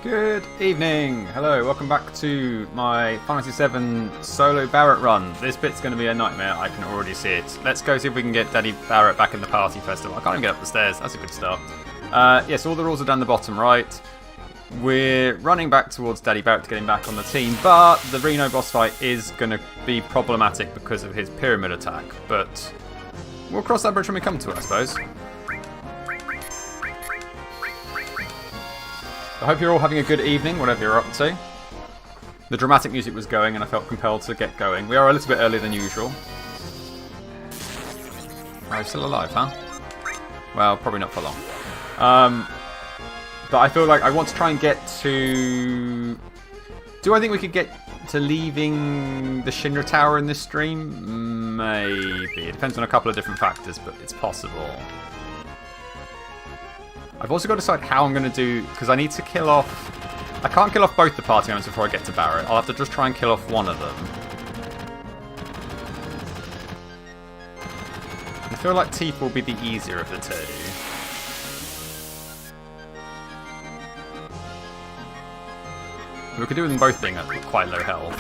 Good evening! Hello, welcome back to my Final Fantasy VII solo Barret run. This bit's going to be a nightmare, I can already see it. Let's go see if we can get Daddy Barret back in the party first of all. I can't even get up the stairs, that's a good start. Yes, all the rules are down the bottom right. We're running back towards Daddy Barret to get him back on the team, but the Reno boss fight is going to be problematic because of his pyramid attack. But we'll cross that bridge when we come to it, I suppose. I hope you're all having a good evening, whatever you're up to. The dramatic music was going and I felt compelled to get going. We are a little bit earlier than usual. Oh, he's still alive, huh? Well, probably not for long. But I feel like I want to try and get to... Do I think we could get to leaving the Shinra Tower in this stream? Maybe. It depends on a couple of different factors, but it's possible. I've also got to decide how I'm going to do, because I need to kill off... I can't kill off both the party members before I get to Barret. I'll have to just try and kill off one of them. I feel like Tifa will be the easier of the two. We could do them both being at quite low health.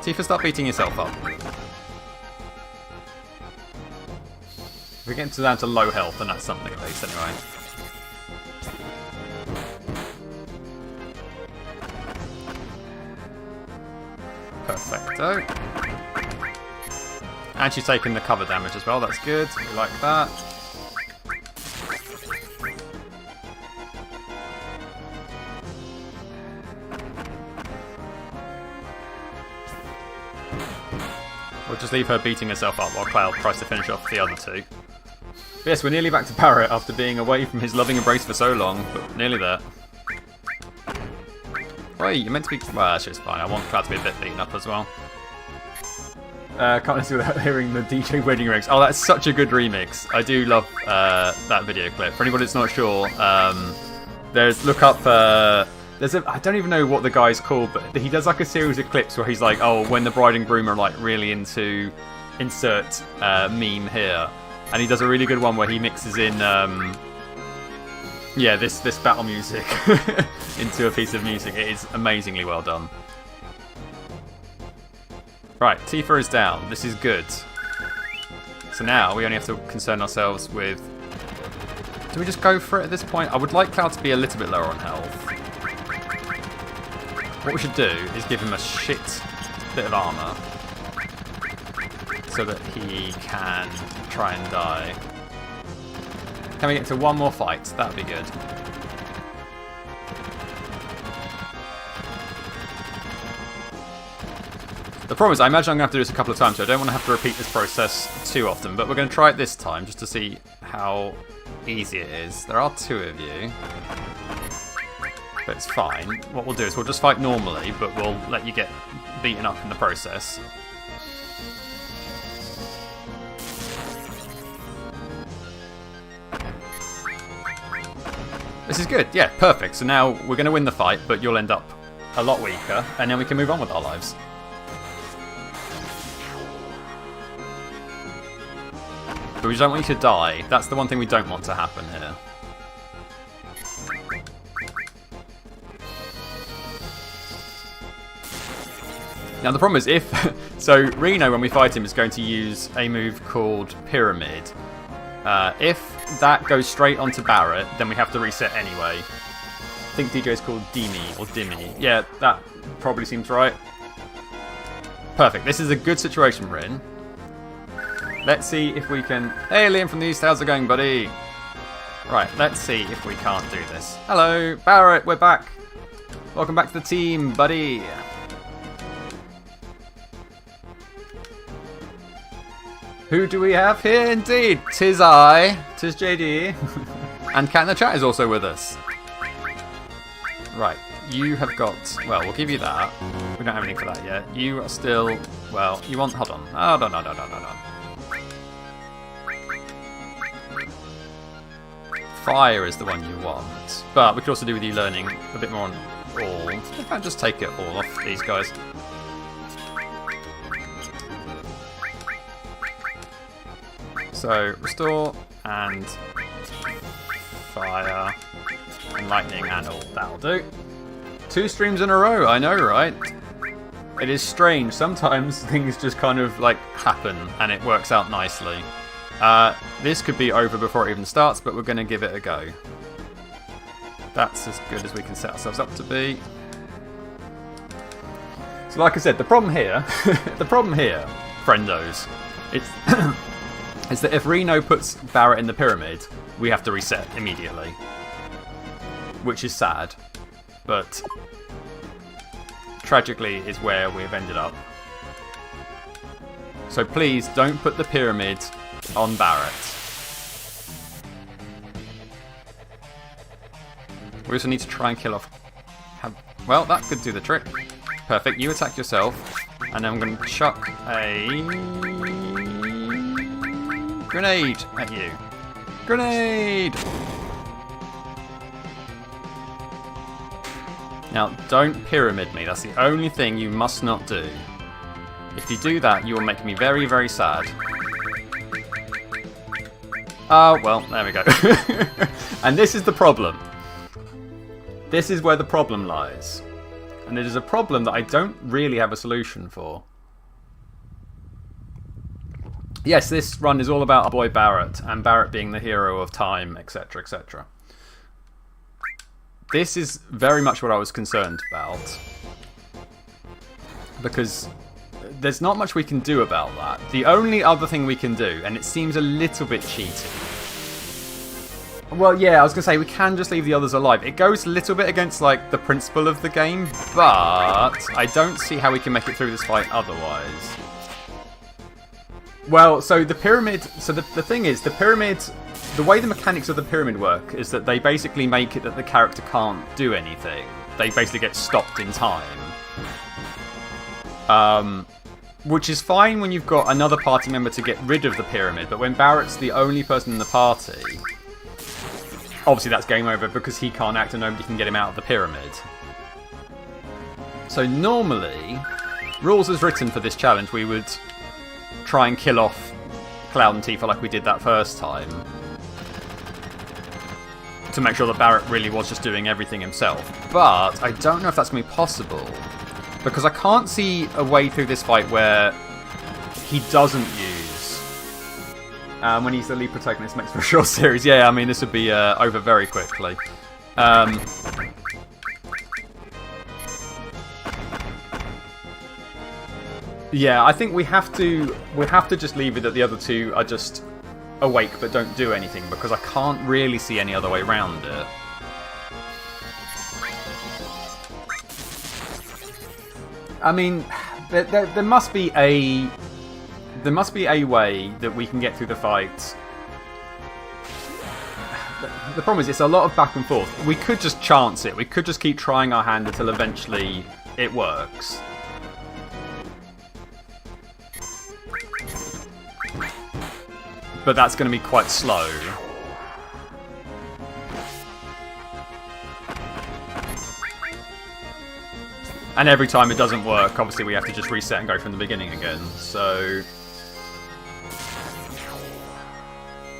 Tifa, start beating yourself up. If we get down to low health, then that's something at least, anyway. Perfecto. And she's taking the cover damage as well, that's good. We like that. We'll just leave her beating herself up while Cloud tries to finish off the other two. But yes, we're nearly back to Barret after being away from his loving embrace for so long, but nearly there. Wait, you're meant to be... Well, actually it's fine. I want Cloud to be a bit beaten up as well. Can't listen without hearing the DJ wedding remix. Oh, that's such a good remix. I do love that video clip. For anybody that's not sure, look up... I don't even know what the guy's called, but he does like a series of clips where he's like, oh, when the bride and groom are like really into insert meme here. And he does a really good one where he mixes in, yeah, this battle music into a piece of music. It is amazingly well done. Right, Tifa is down. This is good. So now we only have to concern ourselves with... Do we just go for it at this point? I would like Cloud to be a little bit lower on health. What we should do is give him a shit bit of armour so that he can try and die. Can we get to one more fight? That would be good. The problem is, I imagine I'm going to have to do this a couple of times, so I don't want to have to repeat this process too often, but we're going to try it this time just to see how easy it is. There are two of you. But it's fine. What we'll do is we'll just fight normally, but we'll let you get beaten up in the process. This is good, yeah, perfect. So now we're going to win the fight, but you'll end up a lot weaker, and then we can move on with our lives. But we don't want you to die. That's the one thing we don't want to happen here. Now the problem is so Reno, when we fight him, is going to use a move called Pyramid. If that goes straight onto Barret, then we have to reset anyway. I think DJ is called Dimi or Dimmy. Yeah, that probably seems right. Perfect. This is a good situation we're in. Let's see if we can... Hey Liam from the East, how's it going, buddy? Right, let's see if we can't do this. Hello, Barret, we're back. Welcome back to the team, buddy. Who do we have here? Indeed, 'tis I, 'tis JD, and Cat in the Chat is also with us. Right, you have got, well, we'll give you that. We don't have anything for that yet. You are still, well, you want, hold on. Oh, no. Fire is the one you want, but we could also do with you learning a bit more on all. In fact, just take it all off these guys. So, restore and fire. lightning, and all. That'll do. 2 streams in a row, I know, right? It is strange. Sometimes things just kind of, like, happen, and it works out nicely. This could be over before it even starts, but we're going to give it a go. That's as good as we can set ourselves up to be. So like I said, the problem here, friendos, is that if Reno puts Barret in the pyramid, we have to reset immediately. Which is sad, but tragically is where we've ended up. So please don't put the pyramid on Barret. We also need to try and kill off... Well, that could do the trick. Perfect, you attack yourself, and then I'm going to chuck a... grenade at you. Grenade! Now, don't pyramid me. That's the only thing you must not do. If you do that, you will make me very, very sad. Oh, well, there we go. And this is the problem. This is where the problem lies. And it is a problem that I don't really have a solution for. Yes, this run is all about our boy Barret, and Barret being the hero of time, etc, etc. This is very much what I was concerned about. Because there's not much we can do about that. The only other thing we can do, and it seems a little bit cheating. Well, yeah, I was going to say, we can just leave the others alive. It goes a little bit against, like, the principle of the game, but I don't see how we can make it through this fight otherwise. Well, so the pyramid... So the thing is, the pyramid... The way the mechanics of the pyramid work is that they basically make it that the character can't do anything. They basically get stopped in time. Which is fine when you've got another party member to get rid of the pyramid, but when Barret's the only person in the party... Obviously that's game over because he can't act and nobody can get him out of the pyramid. So normally, rules as written for this challenge, we would try and kill off Cloud and Tifa like we did that first time. To make sure that Barret really was just doing everything himself. But I don't know if that's going to be possible. Because I can't see a way through this fight where he doesn't use... when he's the lead protagonist, makes for a short series. Yeah, I mean, this would be over very quickly. Yeah, I think we have to just leave it that the other two are just awake but don't do anything, because I can't really see any other way around it. I mean, there must be a way that we can get through the fight. The problem is it's a lot of back and forth. We could just chance it. We could just keep trying our hand until eventually it works. But that's going to be quite slow. And every time it doesn't work, obviously we have to just reset and go from the beginning again. So...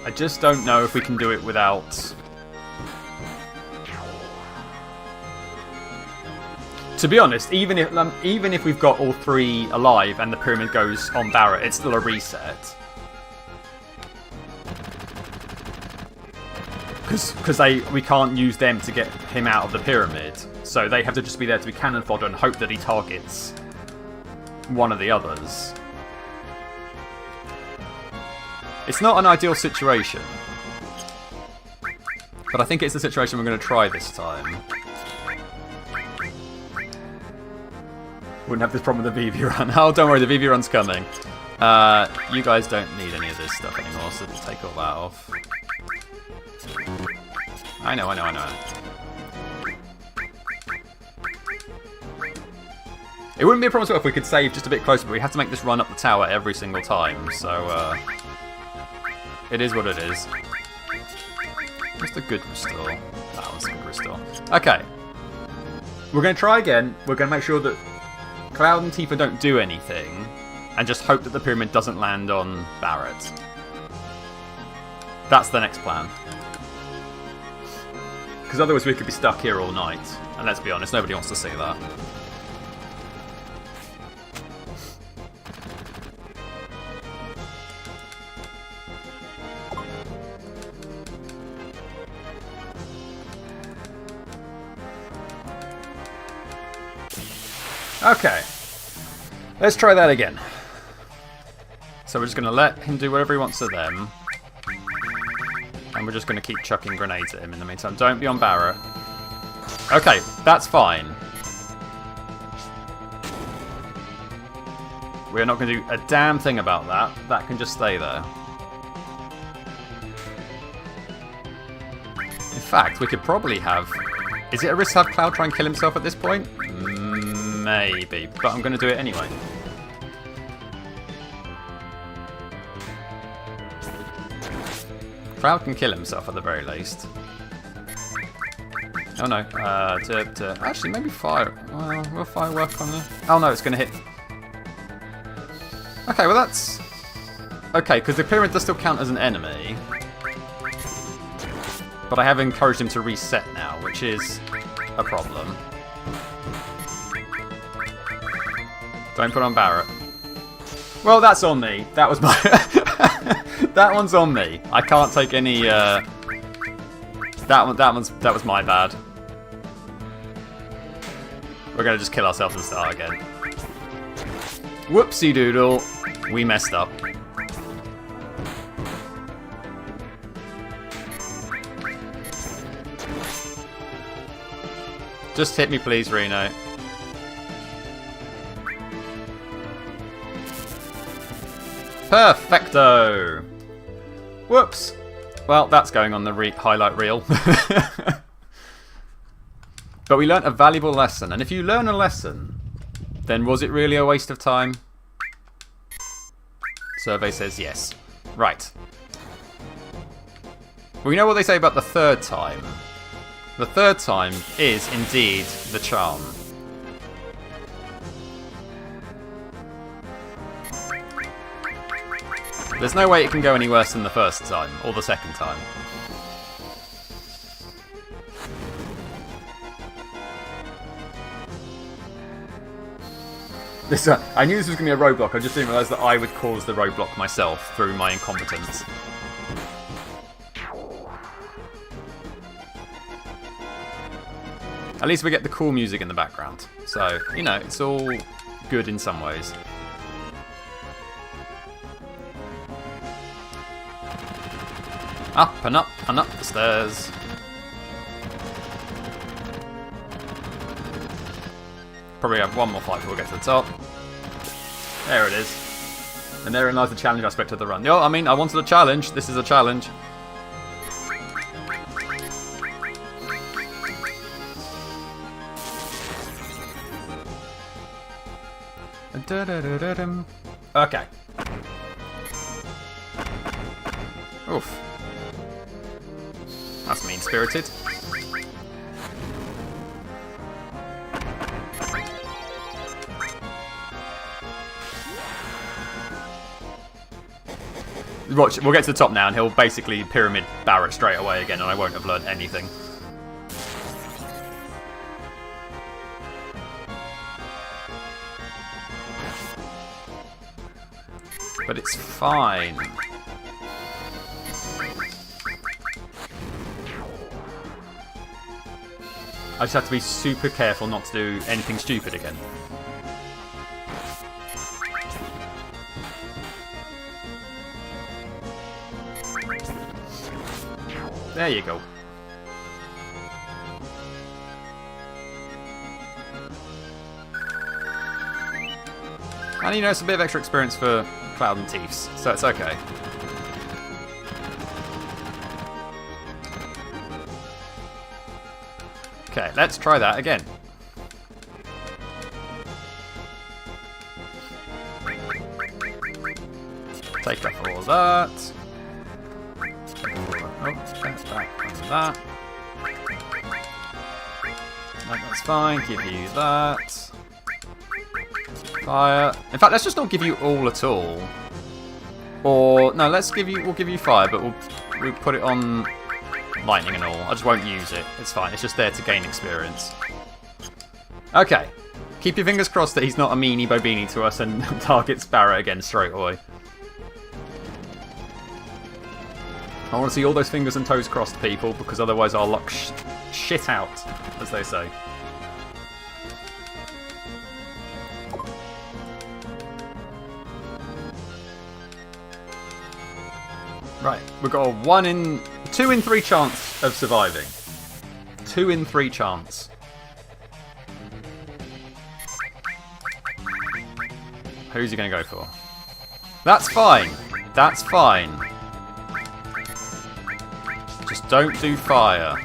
I just don't know if we can do it without... To be honest, even if we've got all three alive and the pyramid goes on Barret, it's still a reset. Because we can't use them to get him out of the pyramid. So they have to just be there to be cannon fodder and hope that he targets one of the others. It's not an ideal situation. But I think it's the situation we're going to try this time. Wouldn't have this problem with the VV run. Oh, don't worry, the VV run's coming. You guys don't need any of this stuff anymore, so take all that off. I know. It wouldn't be a problem if we could save just a bit closer, but we have to make this run up the tower every single time, so it is what it is. Just a good restore. That was a good restore. Okay. We're going to try again. We're going to make sure that Cloud and Tifa don't do anything, and just hope that the pyramid doesn't land on Barret. That's the next plan. Because otherwise we could be stuck here all night. And let's be honest, nobody wants to see that. Okay. Let's try that again. So we're just going to let him do whatever he wants to them. And we're just going to keep chucking grenades at him in the meantime. Don't be on Barret. Okay, that's fine. We're not going to do a damn thing about that. That can just stay there. In fact, we could probably have... Is it a risk to have Cloud try and kill himself at this point? Maybe, but I'm going to do it anyway. Cloud can kill himself at the very least. Oh no, actually maybe fire. Well, will fire work on it? Oh no, it's going to hit. Okay, well that's... Okay, because the pyramid does still count as an enemy. But I have encouraged him to reset now, which is a problem. Don't put on Barret. Well, that's on me. That was my... That one's on me. I can't take any... That was my bad. We're going to just kill ourselves and start again. Whoopsie doodle. We messed up. Just hit me please, Reno. Perfecto! Whoops! Well, that's going on the highlight reel. But we learnt a valuable lesson, and if you learn a lesson, then was it really a waste of time? Survey says yes. Right. We know what they say about the third time. The third time is indeed the charm. There's no way it can go any worse than the first time, or the second time. I knew this was going to be a roadblock, I just didn't realise that I would cause the roadblock myself through my incompetence. At least we get the cool music in the background. So, you know, it's all good in some ways. Up and up and up the stairs. Probably have one more fight before we get to the top. There it is. And therein lies the challenge aspect of the run. I mean, I wanted a challenge. This is a challenge. Okay. Oof. That's mean-spirited. Watch, we'll get to the top now and he'll basically pyramid Barret straight away again and I won't have learned anything. But it's fine. I just have to be super careful not to do anything stupid again. There you go. And you know, it's a bit of extra experience for Cloud and Teefs, so it's okay. Okay, let's try that again. Take off all of that. Oh, that. That's fine. Give you that. Fire. In fact, let's just not give you all at all. Or no, let's give you. We'll give you fire, but we'll put it on lightning and all. I just won't use it. It's fine. It's just there to gain experience. Okay. Keep your fingers crossed that he's not a meanie bobini to us and targets Barret again straight away. I want to see all those fingers and toes crossed, people, because otherwise I'll lock shit out, as they say. Right, we've got a 2 in 3 chance of surviving. 2 in 3 chance. Who's he going to go for? That's fine. That's fine. Just don't do fire.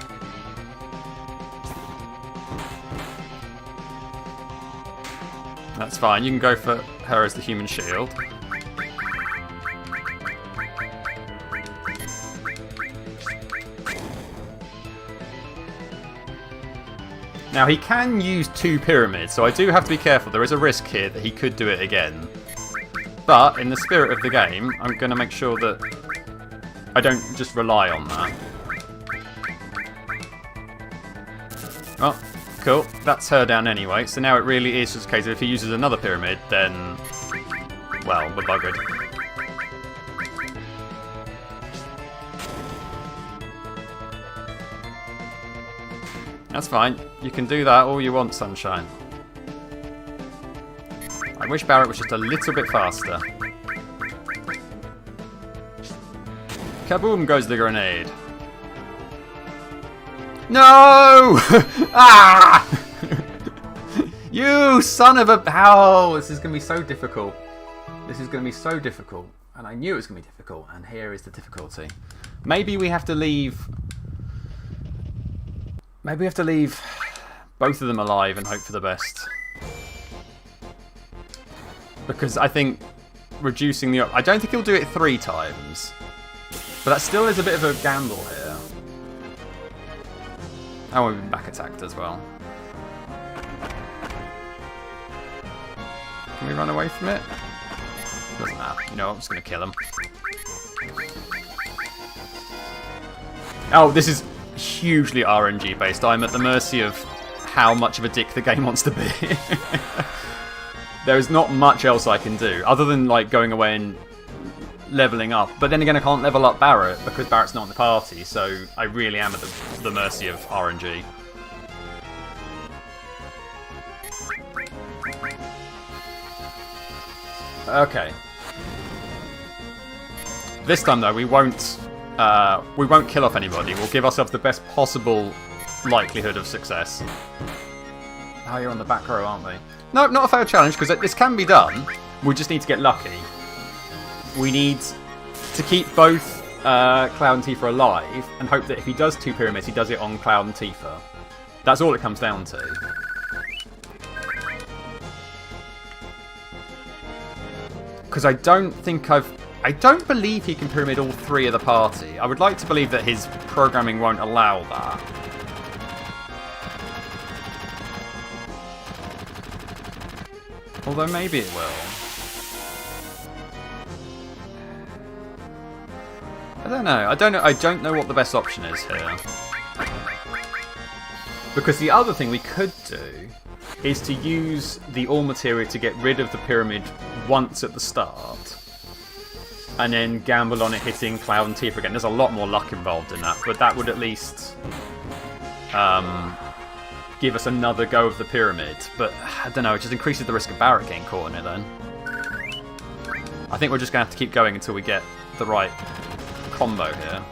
That's fine. You can go for her as the human shield. Now, he can use 2 pyramids, so I do have to be careful. There is a risk here that he could do it again. But, in the spirit of the game, I'm going to make sure that I don't just rely on that. Oh, cool. That's her down anyway. So now it really is just a case of if he uses another pyramid, then, well, we're buggered. That's fine. You can do that all you want, sunshine. I wish Barret was just a little bit faster. Kaboom goes the grenade. No! Ah! You son of a... Oh, this is going to be so difficult. This is going to be so difficult. And I knew it was going to be difficult. And here is the difficulty. Maybe we have to leave... Maybe we have to leave both of them alive and hope for the best. Because I think reducing the... I don't think he'll do it 3 times. But that still is a bit of a gamble here. Oh, we've been back attacked as well. Can we run away from it? Doesn't matter. You know what? I'm just going to kill him. Oh, this is hugely RNG based. I'm at the mercy of how much of a dick the game wants to be. There is not much else I can do other than like going away and leveling up. But then again, I can't level up Barret because Barret's not in the party, so I really am at the mercy of RNG. Okay. This time though, we won't kill off anybody. We'll give ourselves the best possible likelihood of success. Oh, you're on the back row, aren't we? No, not a fair challenge, because this can be done. We just need to get lucky. We need to keep both Cloud and Tifa alive, and hope that if he does 2 pyramids, he does it on Cloud and Tifa. That's all it comes down to. Because I don't believe he can pyramid all 3 of the party. I would like to believe that his programming won't allow that. Although maybe it will. I don't know. I don't know what the best option is here. Because the other thing we could do is to use the all materia to get rid of the pyramid once at the start. And then gamble on it hitting Cloud and Tifa again. There's a lot more luck involved in that, but that would at least give us another go of the pyramid. But I don't know, it just increases the risk of Barret getting caught in it then. I think we're just going to have to keep going until we get the right combo here.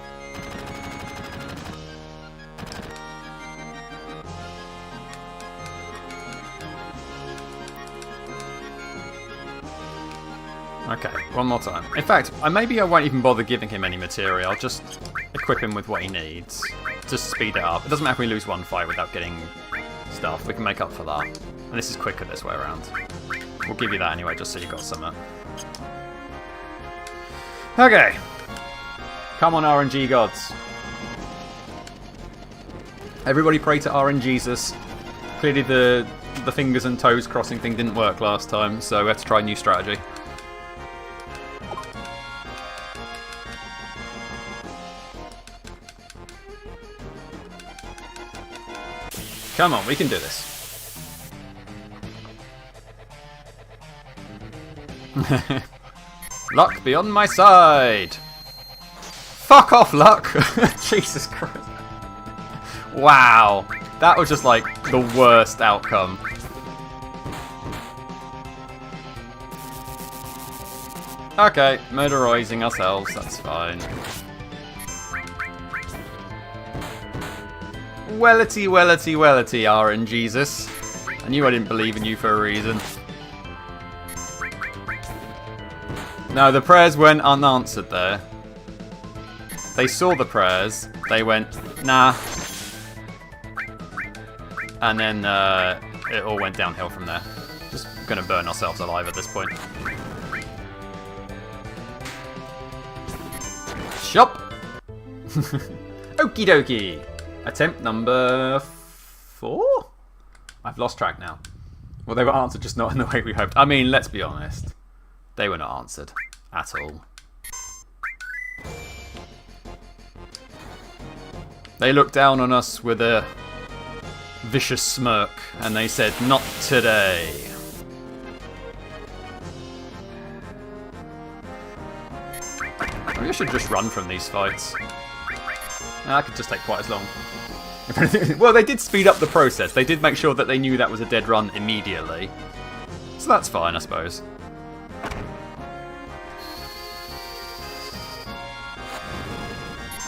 Okay, one more time. In fact, maybe I won't even bother giving him any materia. I'll just equip him with what he needs. Just speed it up. It doesn't matter if we lose one fight without getting stuff. We can make up for that. And this is quicker this way around. We'll give you that anyway, just so you got some. Okay. Come on, RNG gods. Everybody pray to RNGesus. Clearly the fingers and toes crossing thing didn't work last time, so we have to try a new strategy. Come on, we can do this. Luck be on my side. Fuck off, Luck. Jesus Christ. Wow. That was just like the worst outcome. Okay, murderizing ourselves, that's fine. Wellity, wellity, wellity, RNGesus. I knew I didn't believe in you for a reason. No, the prayers went unanswered there. They saw the prayers, they went, nah. And then it all went downhill from there. Just gonna burn ourselves alive at this point. Shop! Okie dokie! Attempt number 4? I've lost track now. Well, they were answered, just not in the way we hoped. I mean, let's be honest. They were not answered. At all. They looked down on us with a vicious smirk, and they said, not today. Maybe I should just run from these fights. That could just take quite as long. Well, they did speed up the process. They did make sure that they knew that was a dead run immediately. So that's fine, I suppose.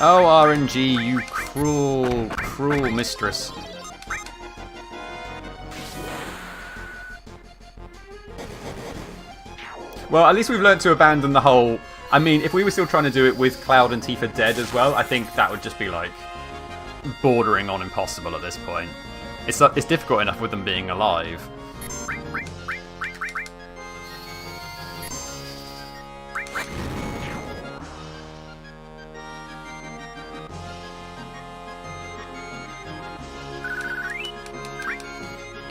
Oh, RNG, you cruel, cruel mistress. Well, at least we've learned to abandon the whole... I mean, if we were still trying to do it with Cloud and Tifa dead as well, I think that would just be, like, bordering on impossible at this point. It's difficult enough with them being alive.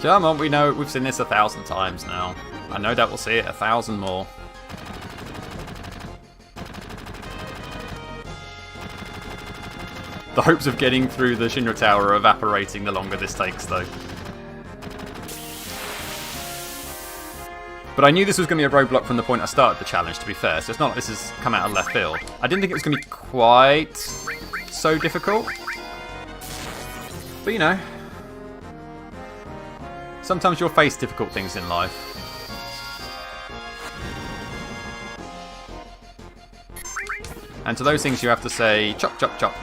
Come on, we know we've seen this 1,000 times now. I know that we'll see it 1,000 more. The hopes of getting through the Shinra Tower are evaporating the longer this takes, though. But I knew this was going to be a roadblock from the point I started the challenge, to be fair, so it's not like this has come out of left field. I didn't think it was going to be quite so difficult. But, you know, sometimes you'll face difficult things in life. And to those things you have to say, chop, chop, chop.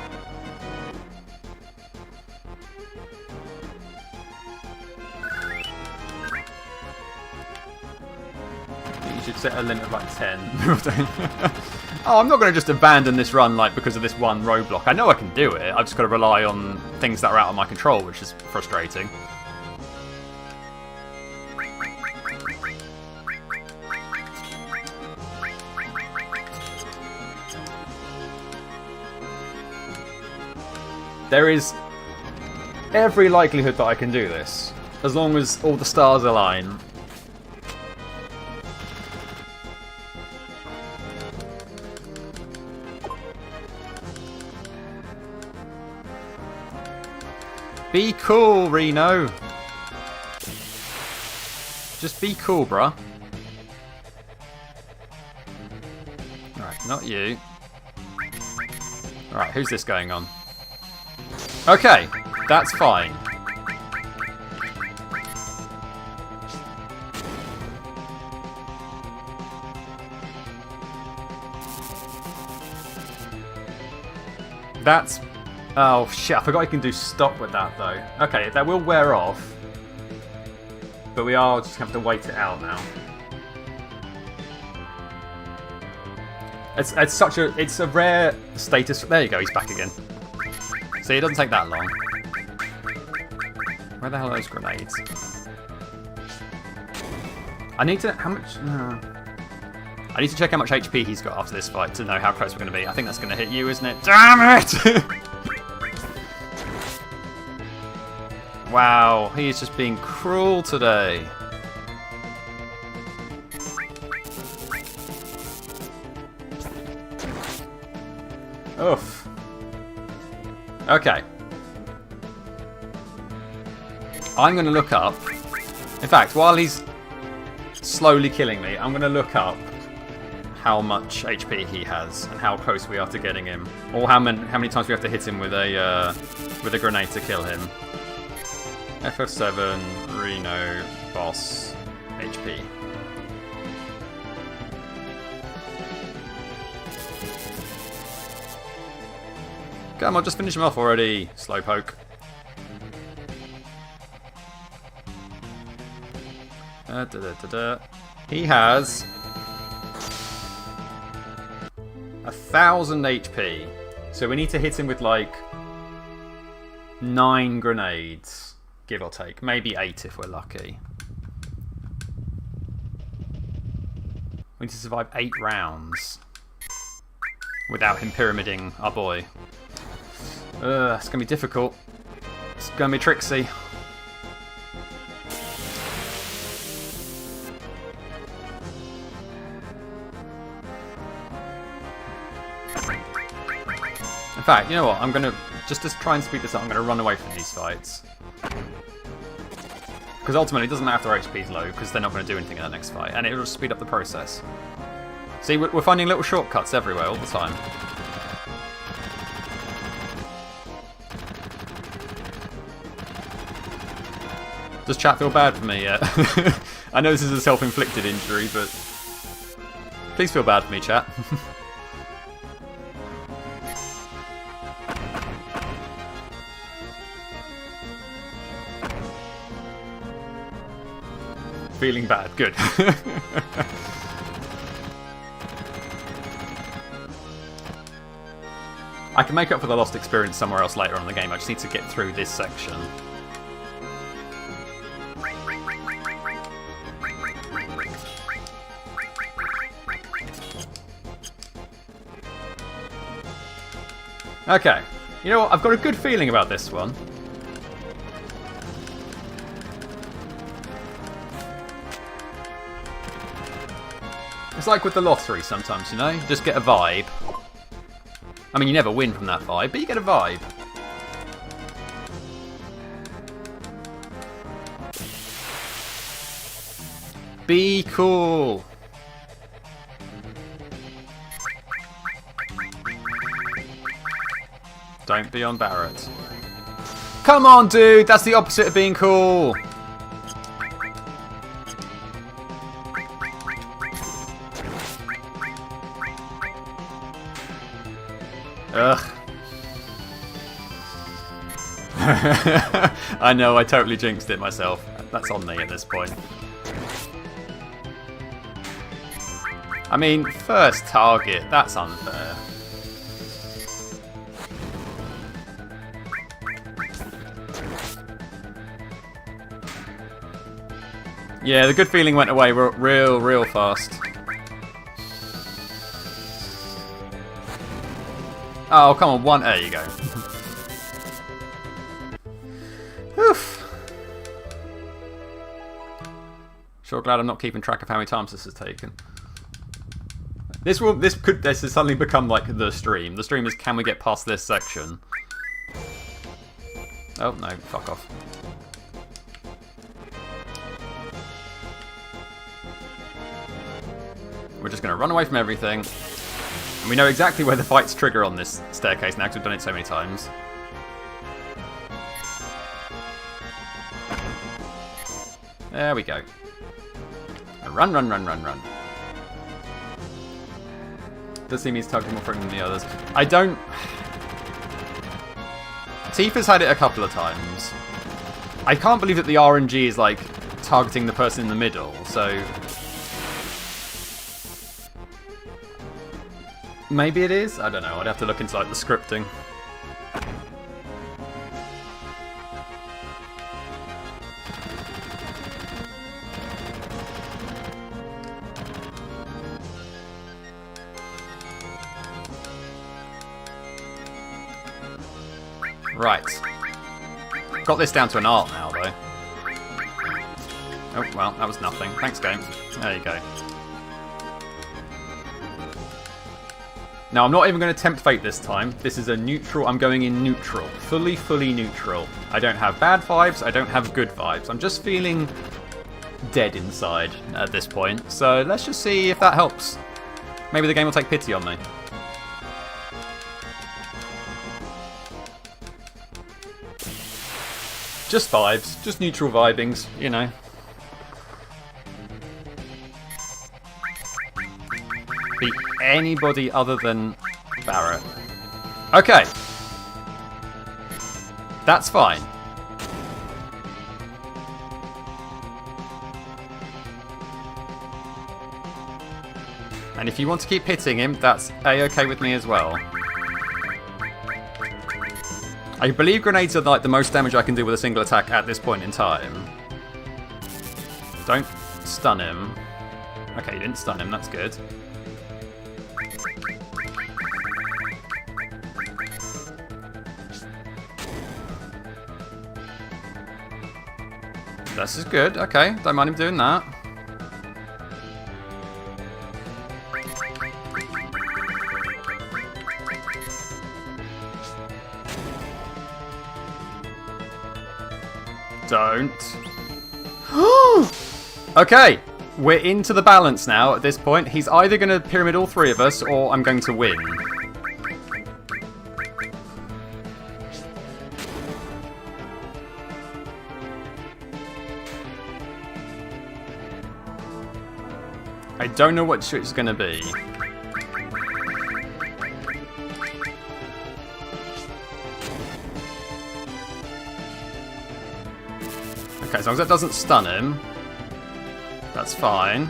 You should set a limit of like 10. Oh, I'm not going to just abandon this run like because of this one roadblock. I know I can do it. I've just got to rely on things that are out of my control, which is frustrating. There is every likelihood that I can do this, as long as all the stars align. Be cool, Reno. Just be cool, bruh. Alright, not you. Alright, who's this going on? Okay, that's fine. That's... Oh shit, I forgot you can do stop with that though. Okay, that will wear off. But we are just going to have to wait it out now. It's such a... It's a rare status... There you go, he's back again. See, it doesn't take that long. Where the hell are those grenades? I need to... How much... I need to check how much HP he's got after this fight to know how close we're going to be. I think that's going to hit you, isn't it? Damn it! Wow, he is just being cruel today. Oof. Okay. I'm going to look up. In fact, while he's slowly killing me, I'm going to look up how much HP he has and how close we are to getting him, or how many times we have to hit him with a grenade to kill him. FF7 Reno boss HP. Come on, just finish him off already, slowpoke. He has 1,000 HP, so we need to hit him with like 9 grenades, give or take, maybe 8 if we're lucky. We need to survive 8 rounds without him pyramiding our boy. It's gonna be difficult. It's gonna be tricksy. In fact, you know what? I'm gonna just to try and speed this up. I'm gonna run away from these fights because ultimately it doesn't matter if their HP is low because they're not going to do anything in that next fight, and it'll just speed up the process. See, we're finding little shortcuts everywhere all the time. Does chat feel bad for me yet? I know this is a self-inflicted injury, but please feel bad for me, chat. Feeling bad, good. I can make up for the lost experience somewhere else later on in the game. I just need to get through this section. Okay, you know what? I've got a good feeling about this one. It's like with the lottery sometimes, you know? You just get a vibe. I mean, you never win from that vibe, but you get a vibe. Be cool. Don't be on Barret. Come on, dude! That's the opposite of being cool! Ugh. I know, I totally jinxed it myself. That's on me at this point. I mean, first target, that's unfair. Yeah, the good feeling went away real fast. Oh, come on, one. There you go. Oof. Sure glad I'm not keeping track of how many times this has taken. This has suddenly become like the stream. The stream is, can we get past this section? Oh no, fuck off. We're just going to run away from everything. And we know exactly where the fights trigger on this staircase now because we've done it so many times. There we go. Run, run, run, run, run. Does seem he's targeting more friendly than the others. I don't... Tifa's had it a couple of times. I can't believe that the RNG is like targeting the person in the middle, so... Maybe it is? I don't know. I'd have to look into like the scripting. Right. Got this down to an art now, though. Oh, well, that was nothing. Thanks, game. There you go. Now, I'm not even going to tempt fate this time. This is a neutral. I'm going in neutral. Fully neutral. I don't have bad vibes. I don't have good vibes. I'm just feeling dead inside at this point. So let's just see if that helps. Maybe the game will take pity on me. Just vibes. Just neutral vibings, you know. Be anybody other than Barret. Okay. That's fine. And if you want to keep hitting him, that's A-okay with me as well. I believe grenades are like the most damage I can do with a single attack at this point in time. Don't stun him. Okay, you didn't stun him, that's good. This is good, okay, don't mind him doing that. Don't. Okay, we're into the balance now at this point. He's either going to pyramid all three of us or I'm going to win. I don't know which it's going to be. Okay, as long as that doesn't stun him, that's fine.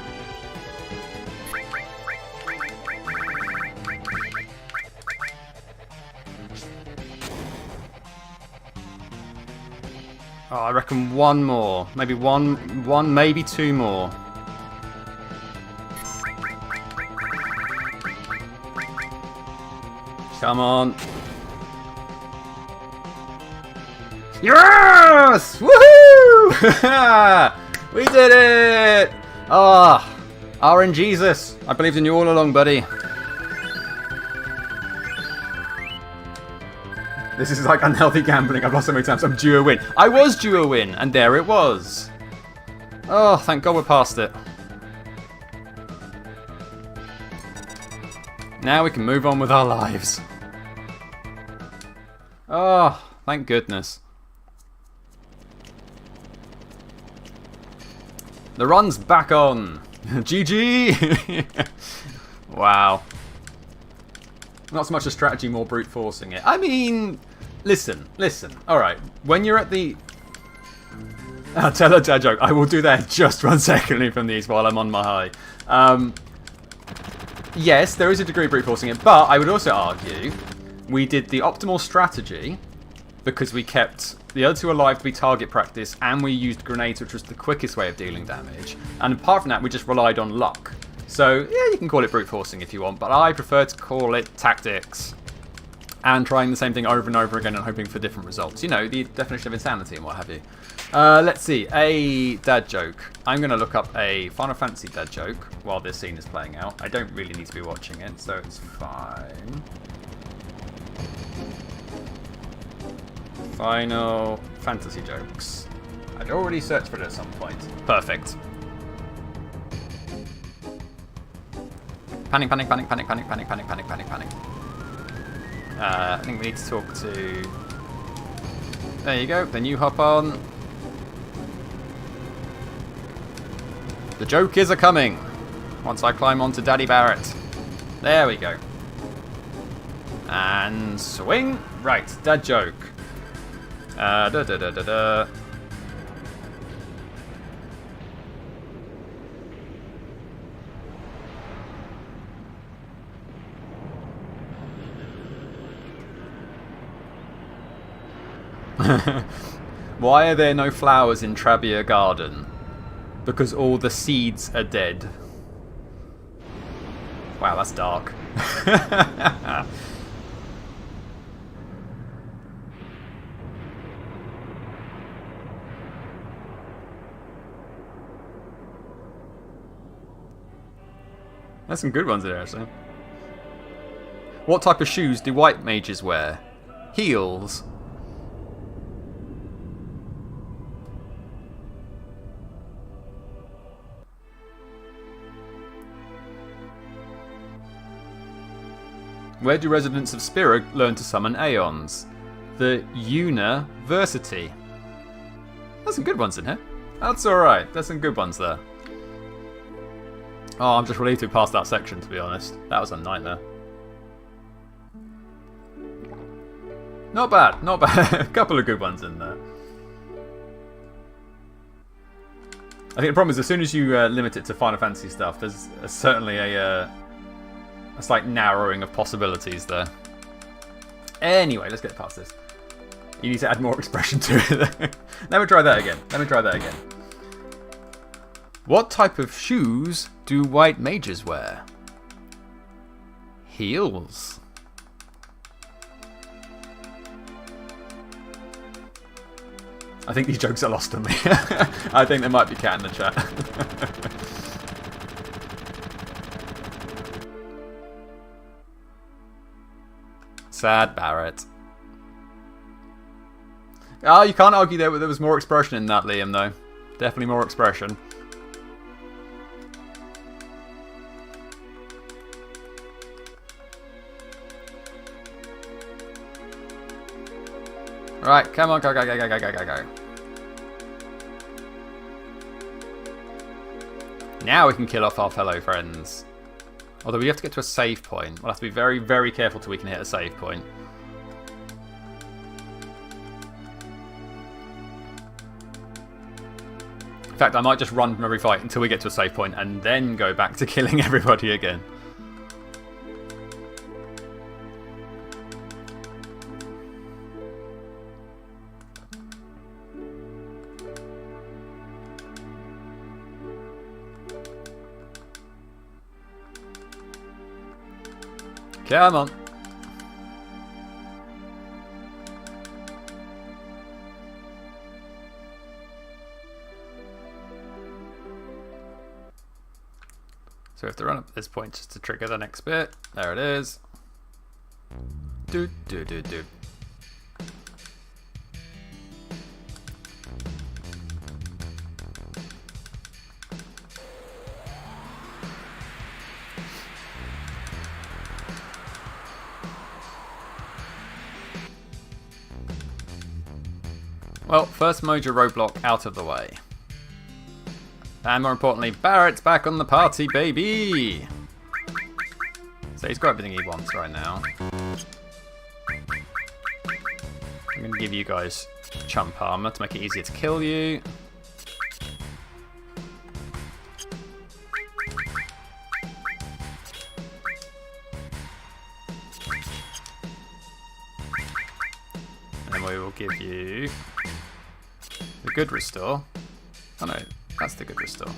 Oh, I reckon one more. Maybe one, maybe two more. Come on. Yes! Woohoo! We did it! Ah, RN Jesus. I believed in you all along, buddy. This is like unhealthy gambling. I've lost so many times. I'm due a win. I was due a win, and there it was. Oh, thank God we're past it. Now we can move on with our lives. Oh, thank goodness. The run's back on. GG! Wow. Not so much a strategy, more brute forcing it. I mean, listen. Alright, when you're at the... I'll tell a dad joke. I will do that just 1 second from these while I'm on my high. Yes, there is a degree of brute forcing it, but I would also argue we did the optimal strategy because we kept the other two alive to be target practice and we used grenades, which was the quickest way of dealing damage. And apart from that, we just relied on luck. So, yeah, you can call it brute forcing if you want, but I prefer to call it tactics. And trying the same thing over and over again and hoping for different results. You know, the definition of insanity and what have you. Let's see, a dad joke. I'm going to look up a Final Fantasy dad joke while this scene is playing out. I don't really need to be watching it, so it's fine. Final Fantasy jokes. I'd already searched for it at some point. Perfect. Panic. I think we need to talk to... There you go, then you hop on. The joke is a-coming. Once I climb onto Daddy Barret. There we go. And swing. Right, dad joke. Why are there no flowers in Trabia Garden? Because all the seeds are dead. Wow, that's dark. There's some good ones there, actually. What type of shoes do white mages wear? Heels. Where do residents of Spira learn to summon Aeons? The University. There's some good ones in here. That's alright. There's some good ones there. Oh, I'm just relieved to pass that section, to be honest. That was a nightmare. Not bad, not bad. A couple of good ones in there. I think the problem is as soon as you limit it to Final Fantasy stuff, there's certainly a slight narrowing of possibilities there. Anyway, let's get past this. You need to add more expression to it. Let me try that again. Let me try that again. What type of shoes do white mages wear? Heels. I think these jokes are lost on me. I think there might be cat in the chat. Sad Barret. Oh, you can't argue there was more expression in that, Liam, though. Definitely more expression. Right, come on, go, go, go, go, go, go, go, go. Now we can kill off our fellow friends. Although we have to get to a save point. We'll have to be very, very careful till we can hit a save point. In fact, I might just run from every fight until we get to a save point and then go back to killing everybody again. Come on. So we have to run up at this point just to trigger the next bit. There it is. Do, do, do, do. Well, first major roadblock out of the way. And more importantly, Barret's back on the party, baby! So he's got everything he wants right now. I'm going to give you guys chump armor to make it easier to kill you. And then we will give you the good restore. Oh no, that's the good restore.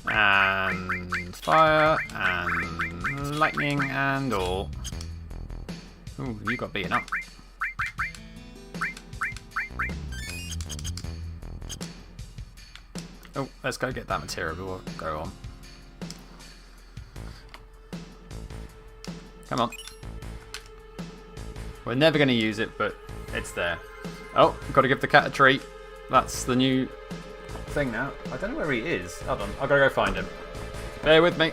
And fire, and lightning, and all. Ooh, you got beaten up. Oh, let's go get that material before we go on. Come on. We're never going to use it, but it's there. Oh, got to give the cat a treat. That's the new thing now. I don't know where he is. Hold on, I've got to go find him. Bear with me.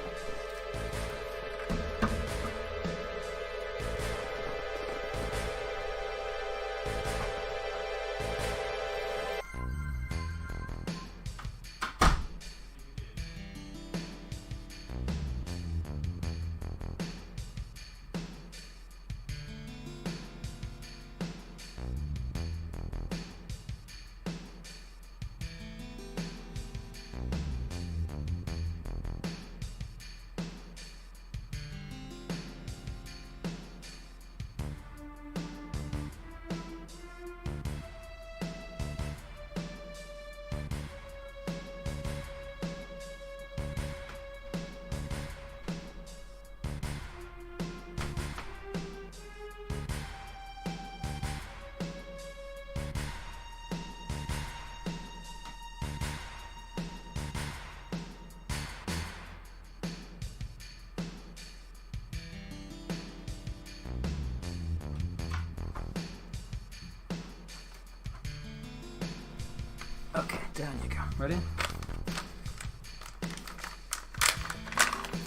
Okay, down you go. Ready?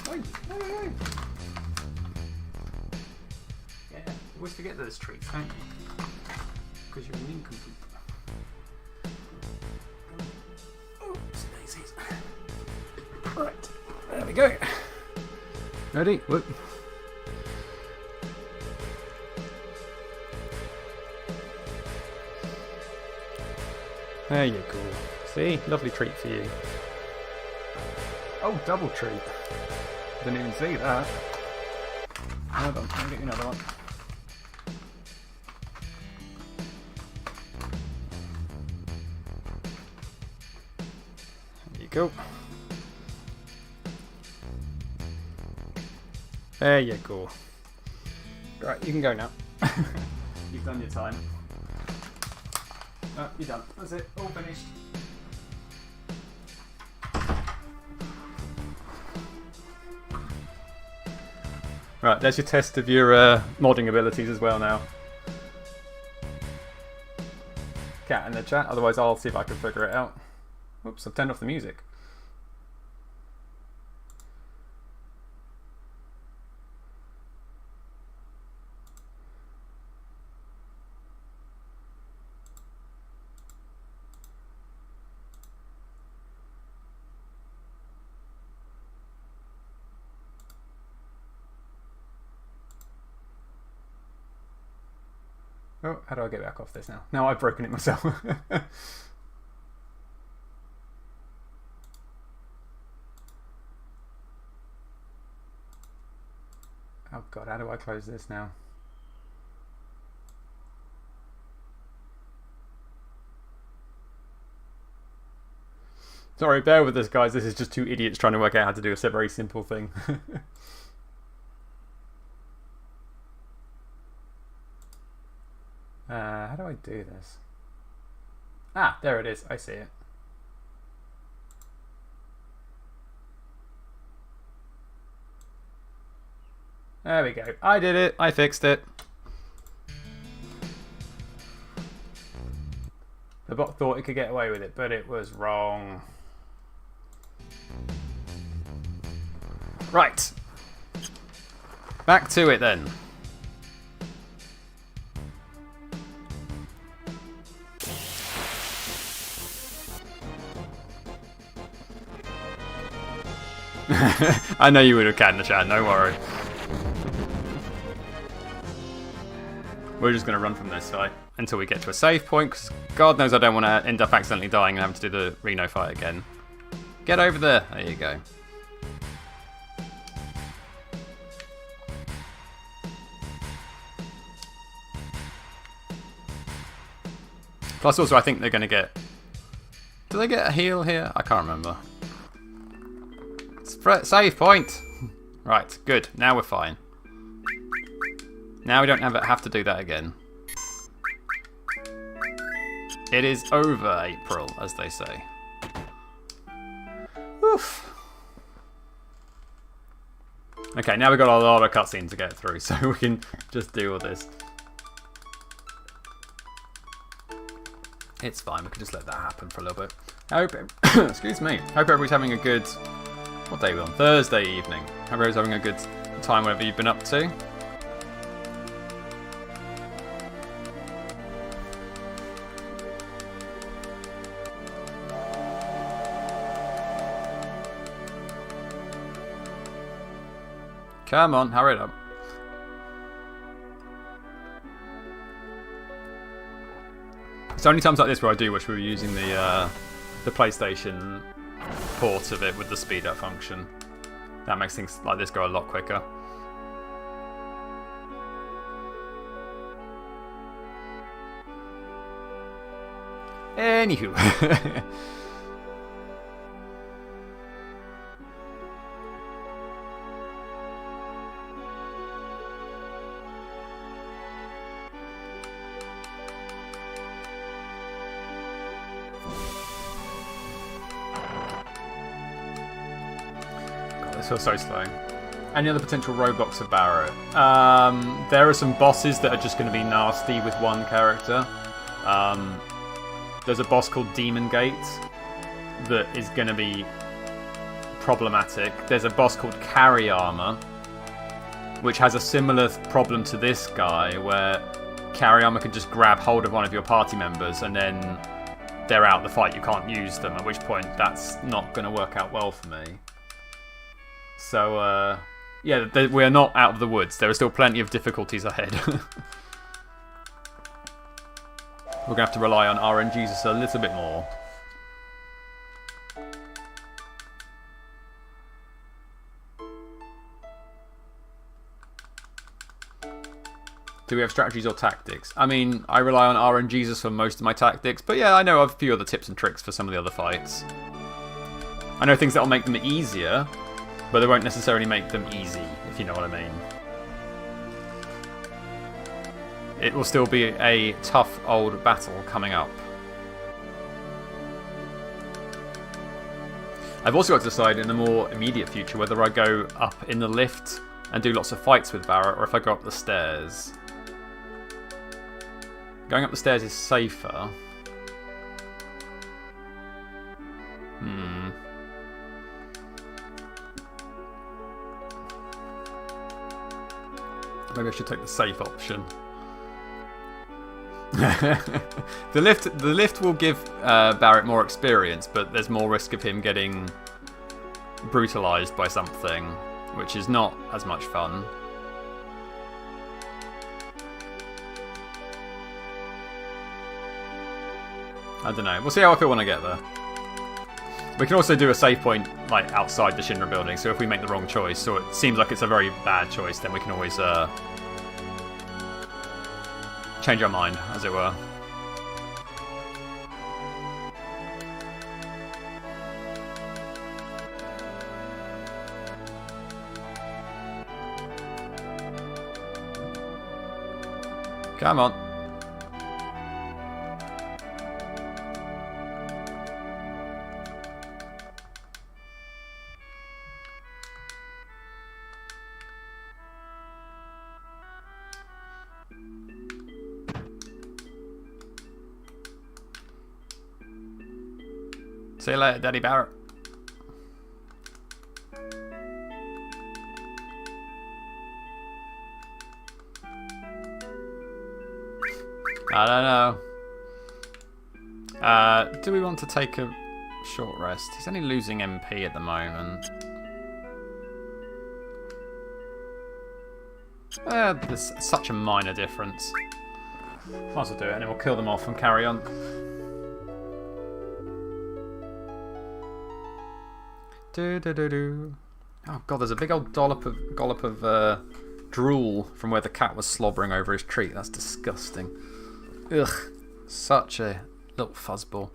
Oi, oi, oi. Yeah, you always forget those treats, don't you? Because you're an incomplete. Oops, daisies. Right, there we go. Ready? Whoop. There you go. See? Lovely treat for you. Oh, double treat. Didn't even see that. Hold on, I'll get you another one. There you go. There you go. Right, you can go now. You've done your time. Oh, you're done. That's it. All finished. Right, there's your test of your modding abilities as well now. Cat in the chat, otherwise I'll see if I can figure it out. Whoops, I've turned off the music. Oh, how do I get back off this now? Now I've broken it myself. Oh god, how do I close this now? Sorry, bear with us guys, this is just two idiots trying to work out how to do a very simple thing. How do I do this? Ah, there it is. I see it. There we go. I did it. I fixed it. The bot thought it could get away with it, but it was wrong. Right. Back to it then. I know you would have canned the chat, don't worry. We're just going to run from this side until we get to a save point, because God knows I don't want to end up accidentally dying and having to do the Reno fight again. Get over there. There you go. Plus also I think they're going to get... Do they get a heal here? I can't remember. Save point! Right, good. Now we're fine. Now we don't have to do that again. It is over, April, as they say. Oof. Okay, now we've got a lot of cutscenes to get through, so we can just deal with this. It's fine, we can just let that happen for a little bit. I hope, excuse me, hope everybody's having a good... What day are we on? Thursday evening. Hope everybody's having a good time, whatever you've been up to. Come on, hurry it up. It's only times like this where I do wish we were using the PlayStation port of it with the speed up function. That makes things like this go a lot quicker. Anywho. This feels so slow. Any other potential roadblocks for Barret? There are some bosses that are just going to be nasty with one character. there's a boss called Demon Gate that is going to be problematic. There's a boss called Carry Armor, which has a similar problem to this guy, where Carry Armor can just grab hold of one of your party members and then they're out the fight, you can't use them, at which point that's not going to work out well for me. So, yeah, we're not out of the woods. There are still plenty of difficulties ahead. We're going to have to rely on RNGs just a little bit more. Do we have strategies or tactics? I mean, I rely on RNGs for most of my tactics, but yeah, I know of a few other tips and tricks for some of the other fights. I know things that will make them easier, but they won't necessarily make them easy, if you know what I mean. It will still be a tough old battle coming up. I've also got to decide in the more immediate future whether I go up in the lift and do lots of fights with Barret, or if I go up the stairs. Going up the stairs is safer. Maybe I should take the safe option. The lift will give Barret more experience, but there's more risk of him getting brutalized by something, which is not as much fun. I don't know. We'll see how I feel when I get there. We can also do a save point like outside the Shinra building, so if we make the wrong choice, so it seems like it's a very bad choice, then we can always change our mind, as it were. Come on. See you later, Daddy Barret. I don't know. Do we want to take a short rest? He's only losing MP at the moment. There's such a minor difference. Might as well do it, and then we'll kill them off and carry on. Oh god, there's a big old dollop of drool from where the cat was slobbering over his treat. That's disgusting. Ugh, such a little fuzzball.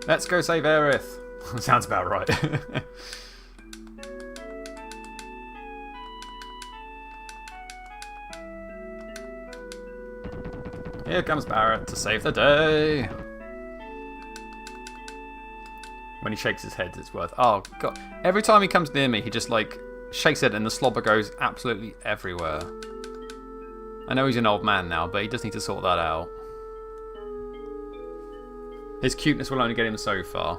Let's go save Aerith. Sounds about right. Here comes Barret to save the day. When he shakes his head, it's worth. Oh god! Every time he comes near me, he just like shakes it, and the slobber goes absolutely everywhere. I know he's an old man now, but he does need to sort that out. His cuteness will only get him so far.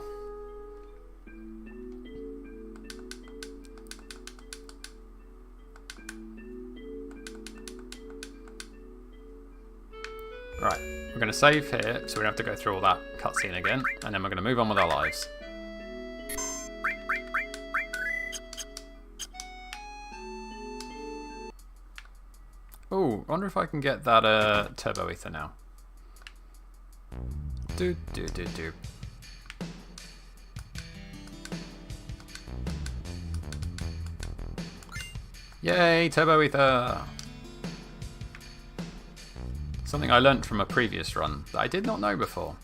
Right, we're going to save here, so we don't have to go through all that cutscene again, and then we're going to move on with our lives. Oh, I wonder if I can get that turbo ether now. Do. Yay, turbo ether! Something I learnt from a previous run that I did not know before.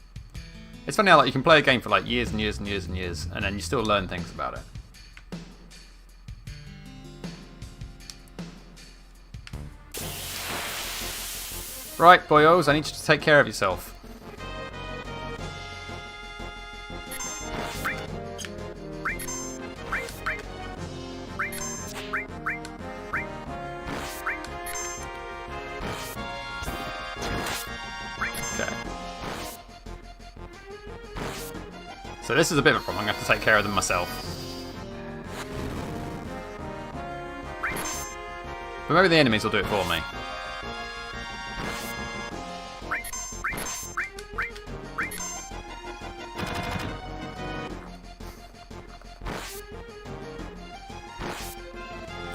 It's funny how like you can play a game for like years and years and years and years, and then you still learn things about it. Right, boyos, I need you to take care of yourself. So this is a bit of a problem. I'm going to have to take care of them myself. But maybe the enemies will do it for me.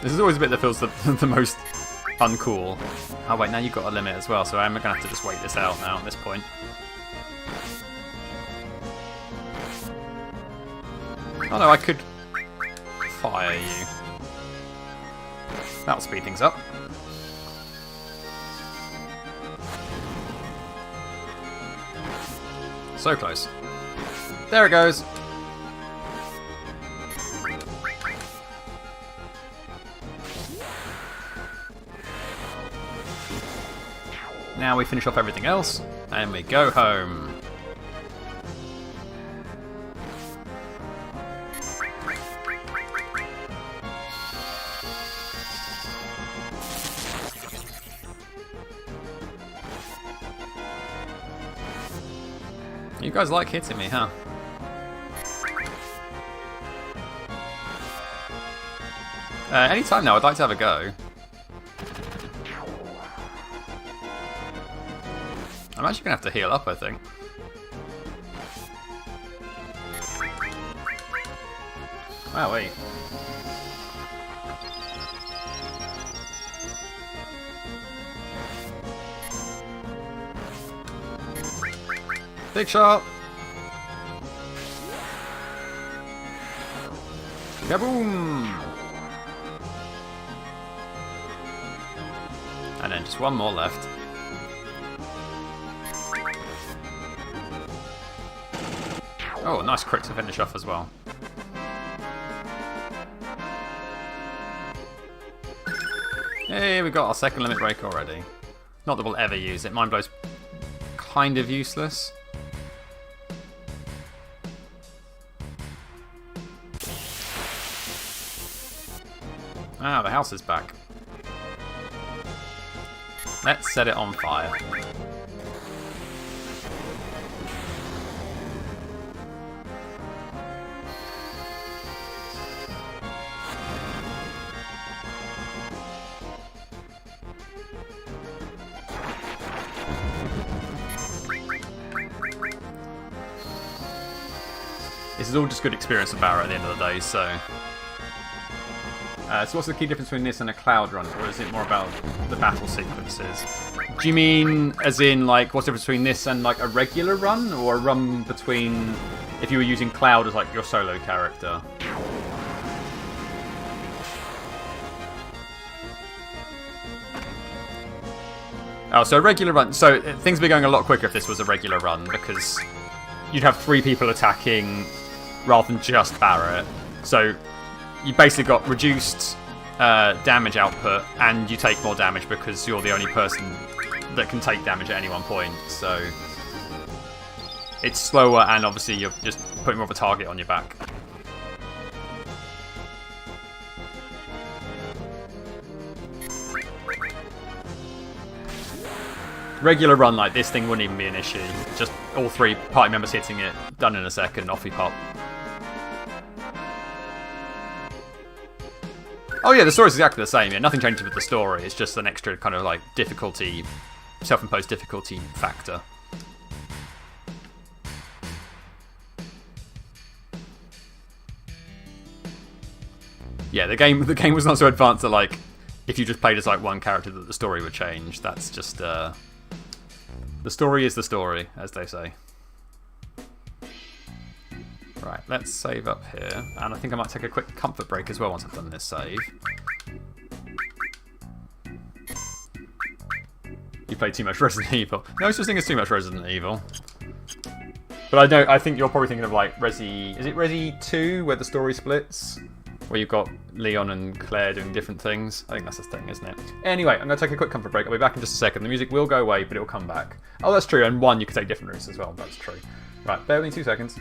This is always a bit that feels the most uncool. Oh wait, now you've got a limit as well, so I'm going to have to just wait this out now at this point. Oh no, I could fire you. That'll speed things up. So close. There it goes. Now we finish off everything else, and we go home. You guys like hitting me, huh? Anytime now, I'd like to have a go. I'm actually going to have to heal up, I think. Wow, wait. Big shot! Kaboom! And then just one more left. Oh, nice crit to finish off as well. Hey, we got our second limit break already. Not that we'll ever use it. Mind Blow's kind of useless. Ah, the house is back. Let's set it on fire. This is all just good experience for Barret at the end of the day, so... so what's the key difference between this and a cloud run, or is it more about the battle sequences? Do you mean as in, like, what's the difference between this and, like, a regular run, or a run between if you were using cloud as, like, your solo character? Oh, so a regular run. So things would be going a lot quicker if this was a regular run, because you'd have 3 people attacking rather than just Barret. So you basically got reduced damage output, and you take more damage because you're the only person that can take damage at any one point. So it's slower, and obviously you're just putting more of a target on your back. Regular run like this thing wouldn't even be an issue. Just all 3 party members hitting it, done in a second, off we pop. Oh yeah, the story's exactly the same. Yeah, nothing changes with the story. It's just an extra kind of like difficulty, self-imposed difficulty factor. Yeah, the game was not so advanced that like if you just played as like one character that the story would change. That's just the story is the story, as they say. Right, let's save up here, and I think I might take a quick comfort break as well once I've done this save. You played too much Resident Evil. No such thing as too much Resident Evil. But I think you're probably thinking of like is it Resi 2, where the story splits? Where you've got Leon and Claire doing different things. I think that's the thing, isn't it? Anyway, I'm going to take a quick comfort break. I'll be back in just a second. The music will go away, but it will come back. Oh, that's true, and 1, you can take different routes as well. That's true. Right, bear with me 2 seconds.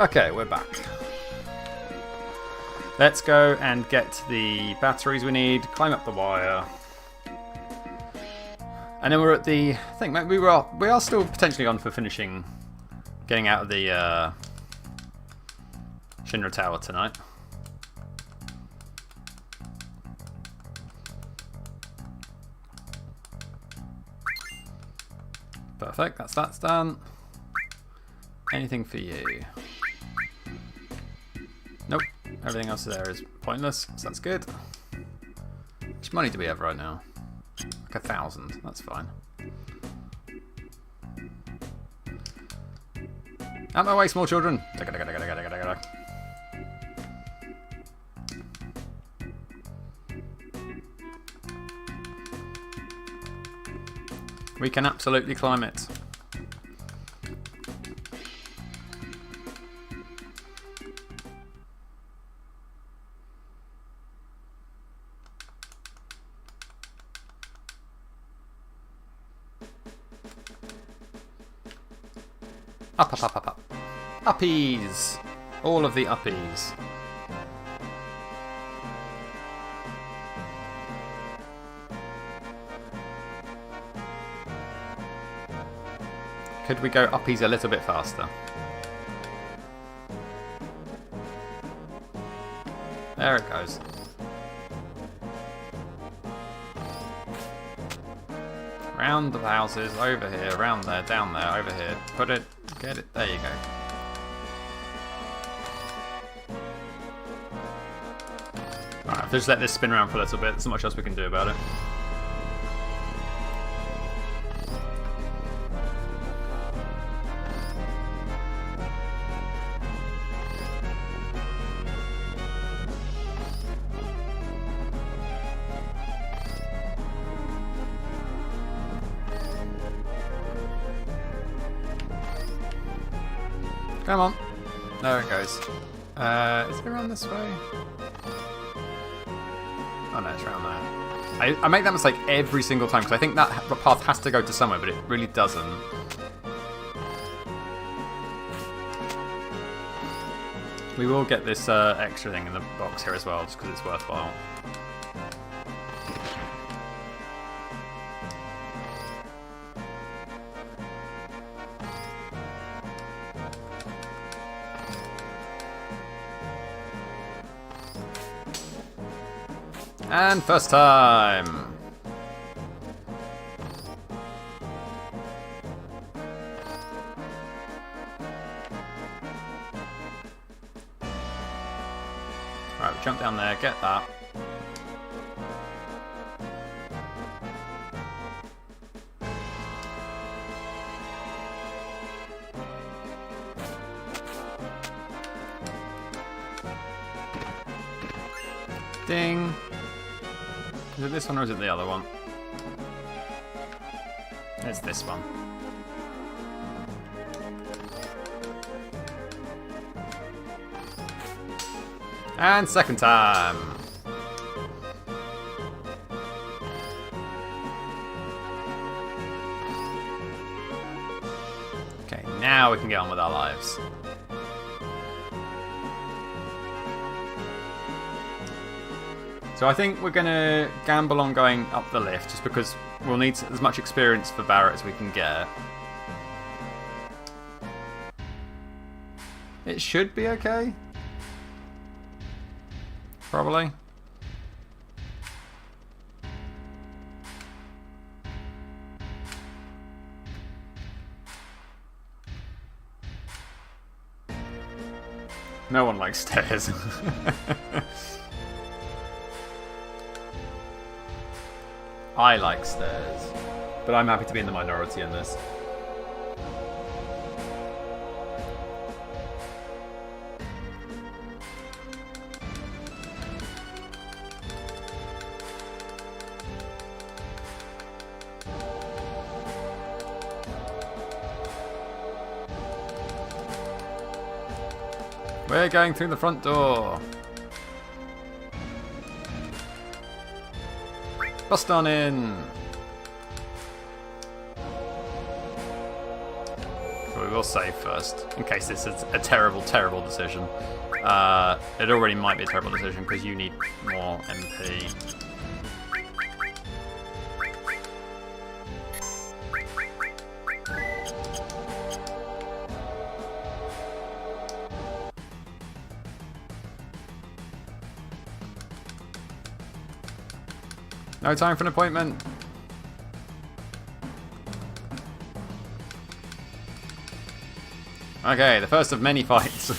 Okay, we're back. Let's go and get the batteries we need, climb up the wire. And then we're at the... I think we are still potentially on for finishing, getting out of the Shinra Tower tonight. Perfect, that's done. Anything for you? Nope, everything else there is pointless, so that's good. How much money do we have right now? Like 1,000, that's fine. Out my way, small children! We can absolutely climb it. Up, up, up, up, up. Uppies! All of the uppies. Could we go uppies a little bit faster? There it goes. Round the houses, over here, around there, down there, over here. Put it, get it, there you go. Alright, just let this spin around for a little bit, there's not much else we can do about it. Come on. There it goes. Is it around this way? Oh no, it's around there. I make that mistake every single time because I think that path has to go to somewhere, but it really doesn't. We will get this extra thing in the box here as well, just because it's worthwhile. And first time! Right, we jump down there, get that. Ding! Is it this one or is it the other one? It's this one. And second time. Okay, now we can get on with our lives. So I think we're going to gamble on going up the lift, just because we'll need as much experience for Barret as we can get. It should be okay. Probably. No one likes stairs. I like stairs, but I'm happy to be in the minority in this. We're going through the front door. Bust on in. So we we will save first, in case this is a terrible, terrible decision. It already might be a terrible decision, because you need more MP. No time for an appointment. Okay, the first of many fights.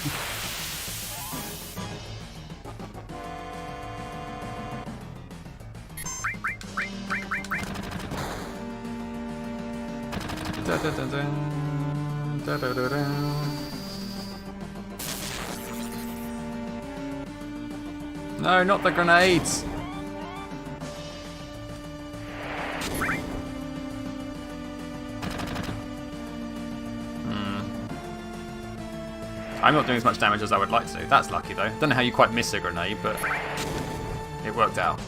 No, not the grenades. I'm not doing as much damage as I would like to do. That's lucky though. Don't know how you quite miss a grenade, but it worked out.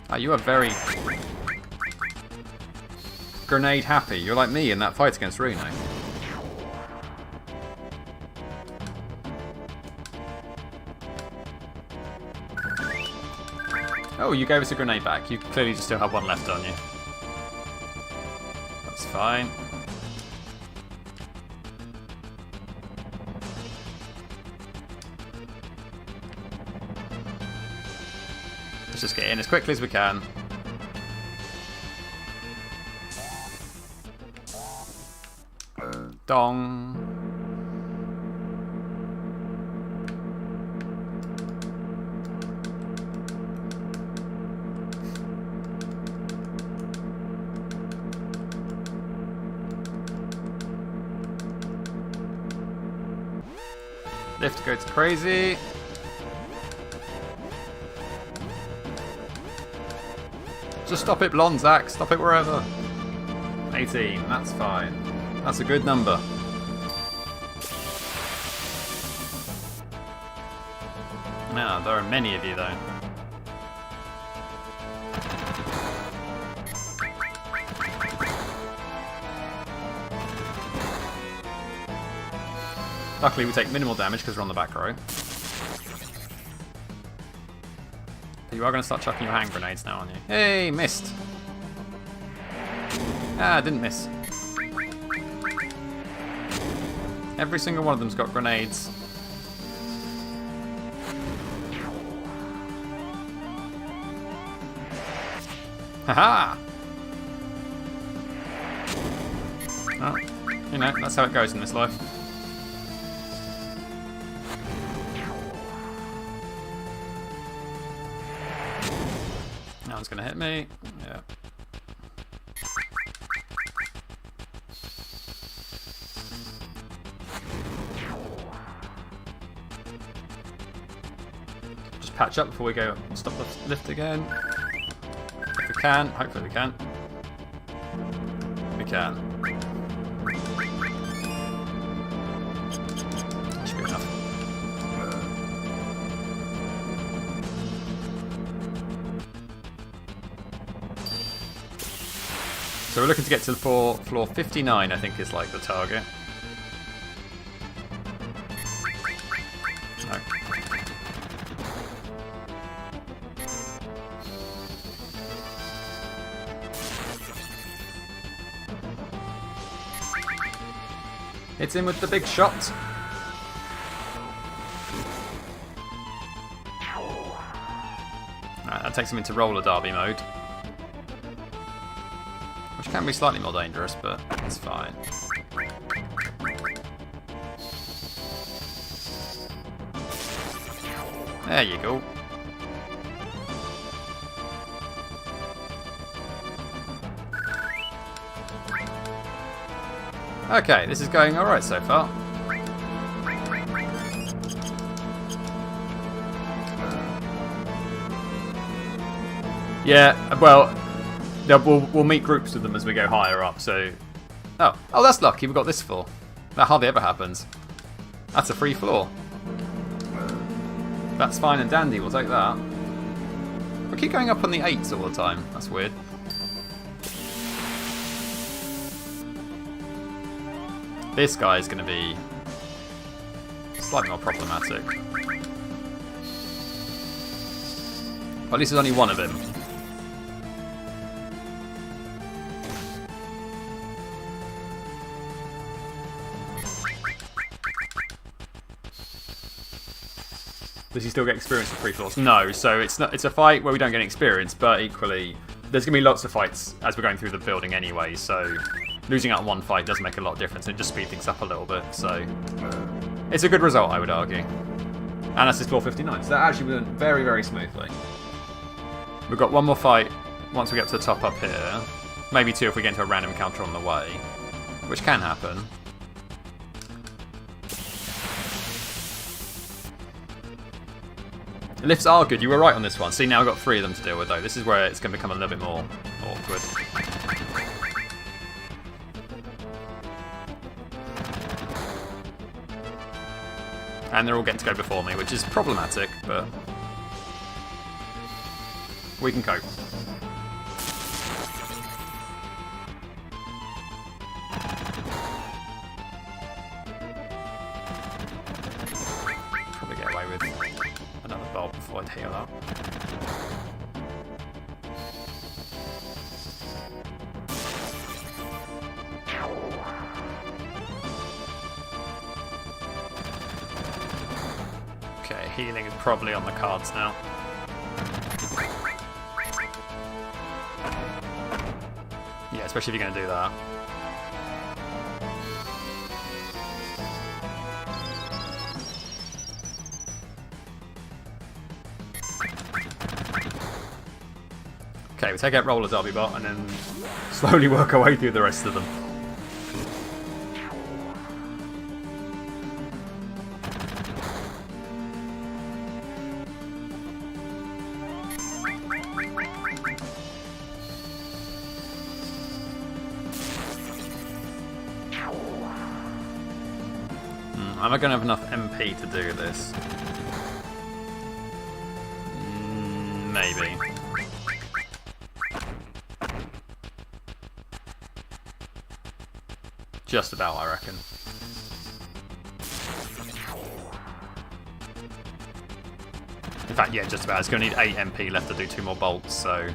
Oh, you are very grenade happy. You're like me in that fight against Reno. Oh, you gave us a grenade back. You clearly just still have one left on you. That's fine. Let's just get in as quickly as we can. Dong. Lift goes crazy. Just stop it, blonde Zach. Stop it wherever. 18, that's fine. That's a good number. Now, there are many of you though. Luckily we take minimal damage because we're on the back row. But you are going to start chucking your hand grenades now, aren't you? Hey, missed! Ah, didn't miss. Every single one of them's got grenades. Haha! Oh, you know, that's how it goes in this life. No one's gonna hit me. Yeah. Just patch up before we go and stop the lift again. If we can, hopefully we can. We can. Should be enough. So we're looking to get to the floor 59, I think is like the target. No. Hits him with the big shot. Right, that takes him into roller derby mode. Which can be slightly more dangerous, but it's fine. There you go. Okay, this is going alright so far. Yeah, well, we'll meet groups with them as we go higher up, so... Oh, that's lucky, we got this floor. That hardly ever happens. That's a free floor. That's fine and dandy, we'll take that. We keep going up on the 8s all the time. That's weird. This guy is going to be slightly more problematic. But at least there's only one of him. Does he still get experience for 3 floors? No, so it's not. It's a fight where we don't get experience, but equally, there's going to be lots of fights as we're going through the building anyway, so losing out on one fight doesn't make a lot of difference. It just speeds things up a little bit, so it's a good result, I would argue. And that's his floor 59, so that actually went very, very smoothly. We've got one more fight once we get to the top up here. Maybe 2 if we get into a random encounter on the way, which can happen. Lifts are good, you were right on this one. See, now I've got 3 of them to deal with though. This is where it's going to become a little bit more awkward. And they're all getting to go before me, which is problematic, but we can cope. Probably get away with another bolt before I heal up. Okay, healing is probably on the cards now. Yeah, especially if you're going to do that. Okay, we take out Roller Derby Bot and then slowly work our way through the rest of them. Am I going to have enough MP to do this? Maybe. Just about, I reckon. In fact, yeah, just about. It's going to need 8 MP left to do 2 more bolts, so...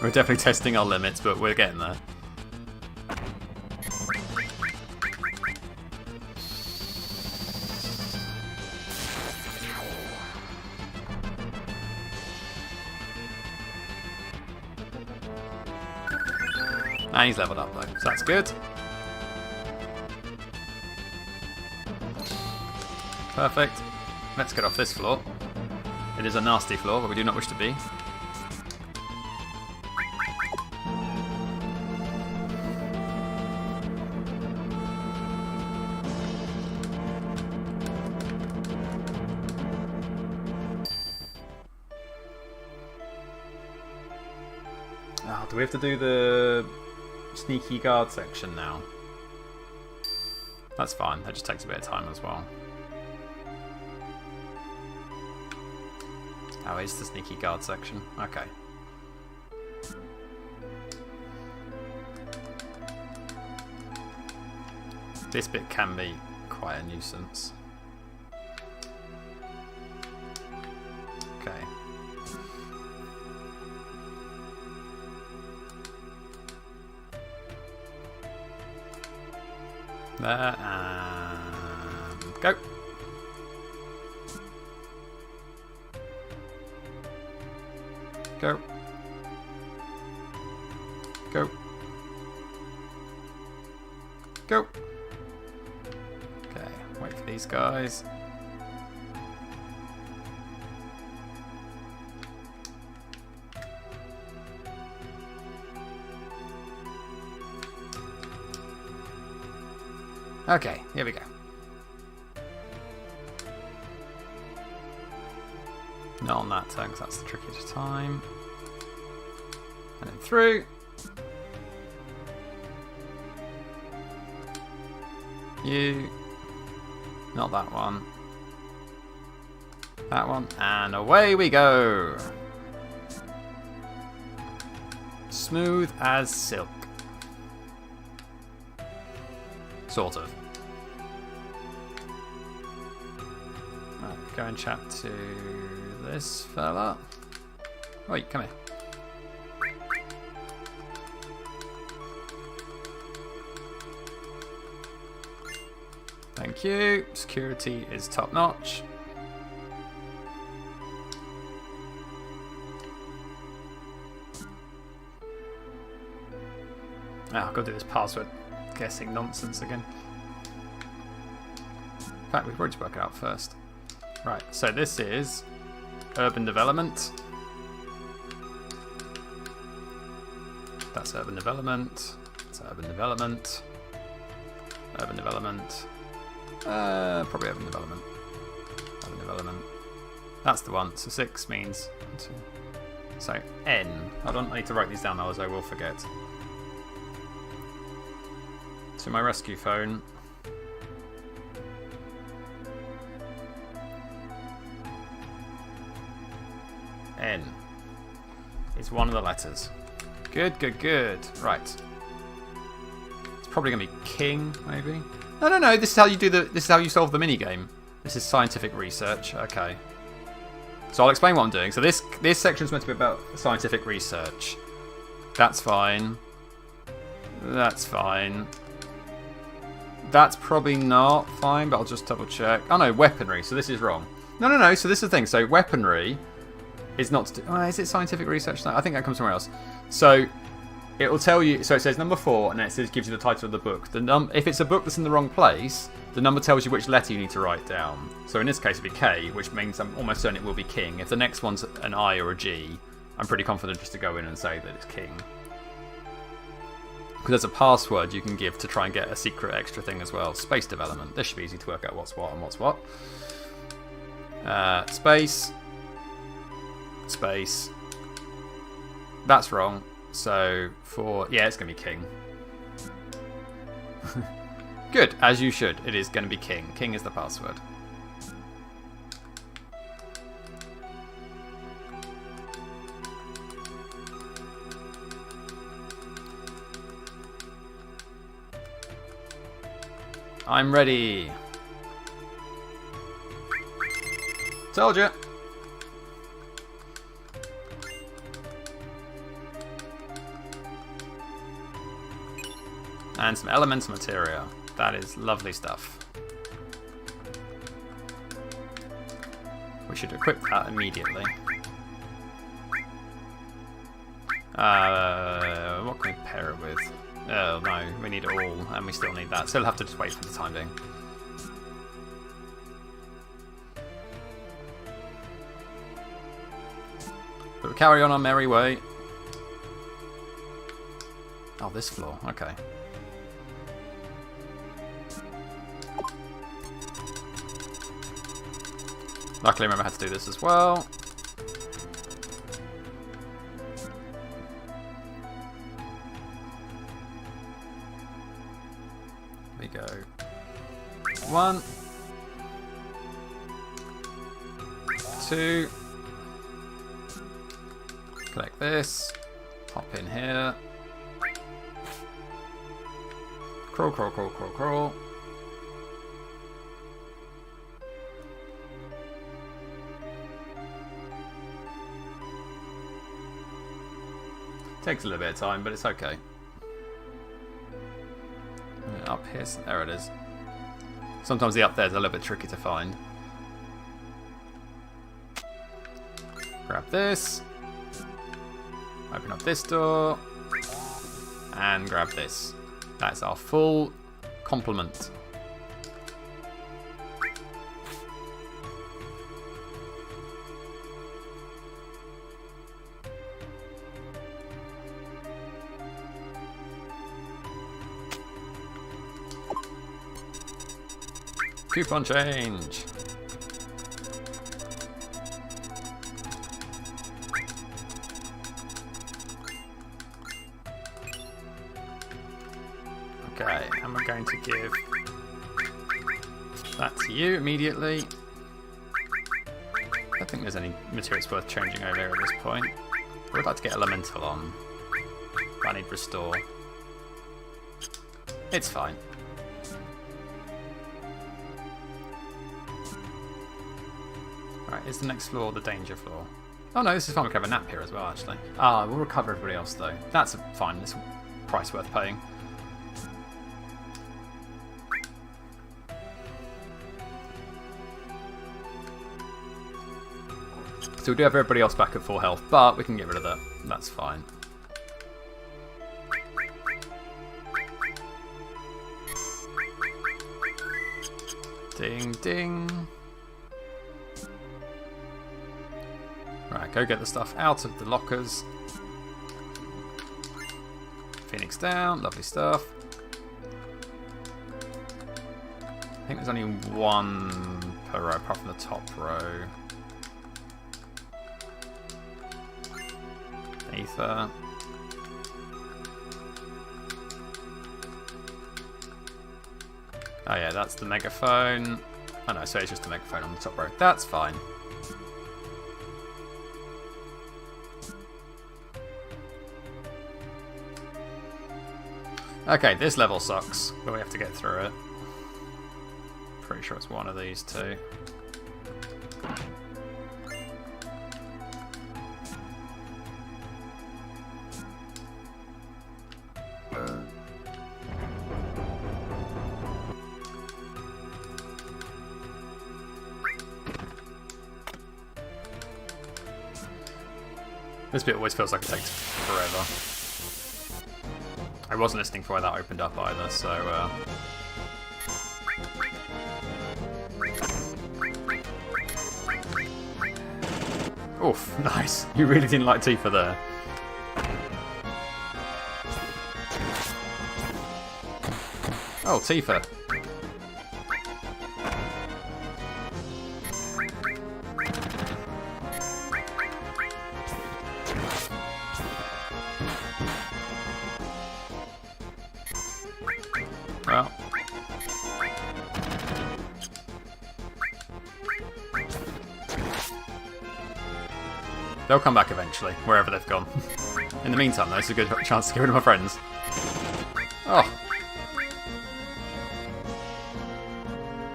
We're definitely testing our limits, but we're getting there. And he's leveled up though, so that's good. Perfect. Let's get off this floor. It is a nasty floor, but we do not wish to be. Oh, do we have to do the sneaky guard section now? That's fine, that just takes a bit of time as well. Oh, it's the sneaky guard section. Okay. This bit can be quite a nuisance. Okay. There, and go. Go. Go. Go. Okay, wait for these guys. Okay, here we go. Not on that turn, because that's the trickiest time. And then through. You. Not that one. That one. And away we go. Smooth as silk. Sort of. Right, go and chat to this fella. Wait, come here. Thank you. Security is top notch. I've got to do this password guessing nonsense again. In fact, we've already worked it out first. Right, so this is urban development. That's urban development. That's urban development. Urban development. Probably urban development. Urban development. That's the one. So 6 means 1, 2. So N. Hold on, I need to write these down now, as I will forget. To my rescue phone. N is one of the letters. Good, good, good. Right. It's probably gonna be king, maybe. No. This is how you do the. This is how you solve the mini game. This is scientific research. Okay. So I'll explain what I'm doing. So this section is meant to be about scientific research. That's fine. That's fine. That's probably not fine, but I'll just double check. Oh no, weaponry. So this is wrong. No. So this is the thing. So weaponry is not to do... is it scientific research? No, I think that comes somewhere else. So it will tell you... So it says number 4, and then it gives you the title of the book. If it's a book that's in the wrong place, the number tells you which letter you need to write down. So in this case, it'd be K, which means I'm almost certain it will be king. If the next one's an I or a G, I'm pretty confident just to go in and say that it's king. Because there's a password you can give to try and get a secret extra thing as well. Space development. This should be easy to work out what's what and what's what. Space. Space. That's wrong. So for... Yeah, it's going to be king. Good, as you should. It is going to be king. King is the password. I'm ready. Told you. And some elemental materia. That is lovely stuff. We should equip that immediately. What can we pair it with? Oh no, we need it all, and we still need that. So we'll have to just wait for the time being. But we'll carry on our merry way. Oh, this floor, okay. Luckily I remember how to do this as well. We go 1, 2, collect this, hop in here, crawl, crawl, crawl, crawl, crawl. Takes a little bit of time, but it's okay. Up here, there it is. Sometimes the up there is a little bit tricky to find. Grab this. Open up this door. And grab this. That's our full complement. Coupon change. Okay, and we're going to give That to you immediately. I don't think there's any materials worth changing over here at this point. I would like to get Elemental on. But I need Restore. It's fine. Right, is the next floor the danger floor? Oh no, this is fine. We can have a nap here as well, actually. Ah, we'll recover everybody else though. That's fine. It's a price worth paying. So we do have everybody else back at full health, but we can get rid of that. That's fine. Ding, ding. Right, go get the stuff out of the lockers. Phoenix down, lovely stuff. I think there's only one per row, apart from the top row. Ether. Oh yeah, that's the megaphone. Oh no, so it's just a megaphone on the top row. That's fine. Okay, this level sucks, but we have to get through it. Pretty sure it's one of these two. This bit always feels like it takes forever. I wasn't listening for why that opened up either, so... Oof, nice. You really didn't like Tifa there. Oh, Tifa. Well. They'll come back eventually, wherever they've gone. In the meantime, though, it's a good chance to get rid of my friends. Oh.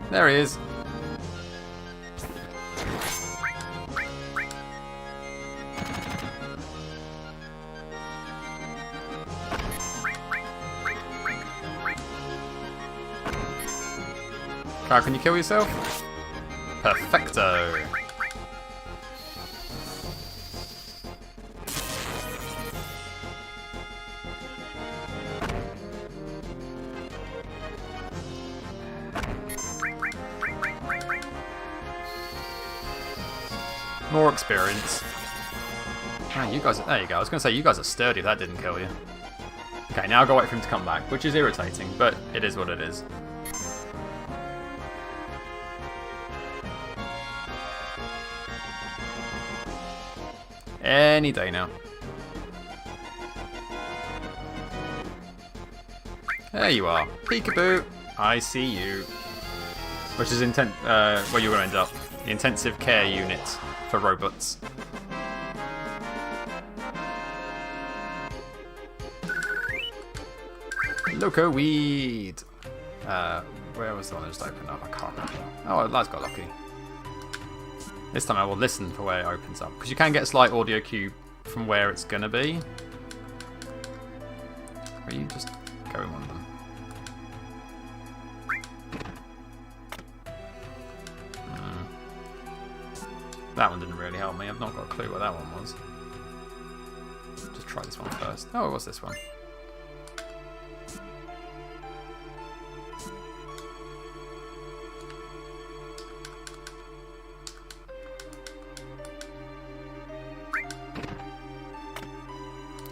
There he is. How can you kill yourself? Perfecto. More experience. Oh, you guys. There you go. I was going to say you guys are sturdy. That didn't kill you. Okay, now I'll go wait for him to come back, which is irritating, but it is what it is. Any day now. There you are. Peekaboo. I see you. Which is where you're going to end up. The intensive care unit for robots. Loco weed. Where was the one that just opened up? I can't remember. Oh, that's got lucky. This time I will listen for where it opens up, because you can get a slight audio cue from where it's going to be. Or you just go in one of them. That one didn't really help me. I've not got a clue what that one was. Just try this one first. Oh, it was this one.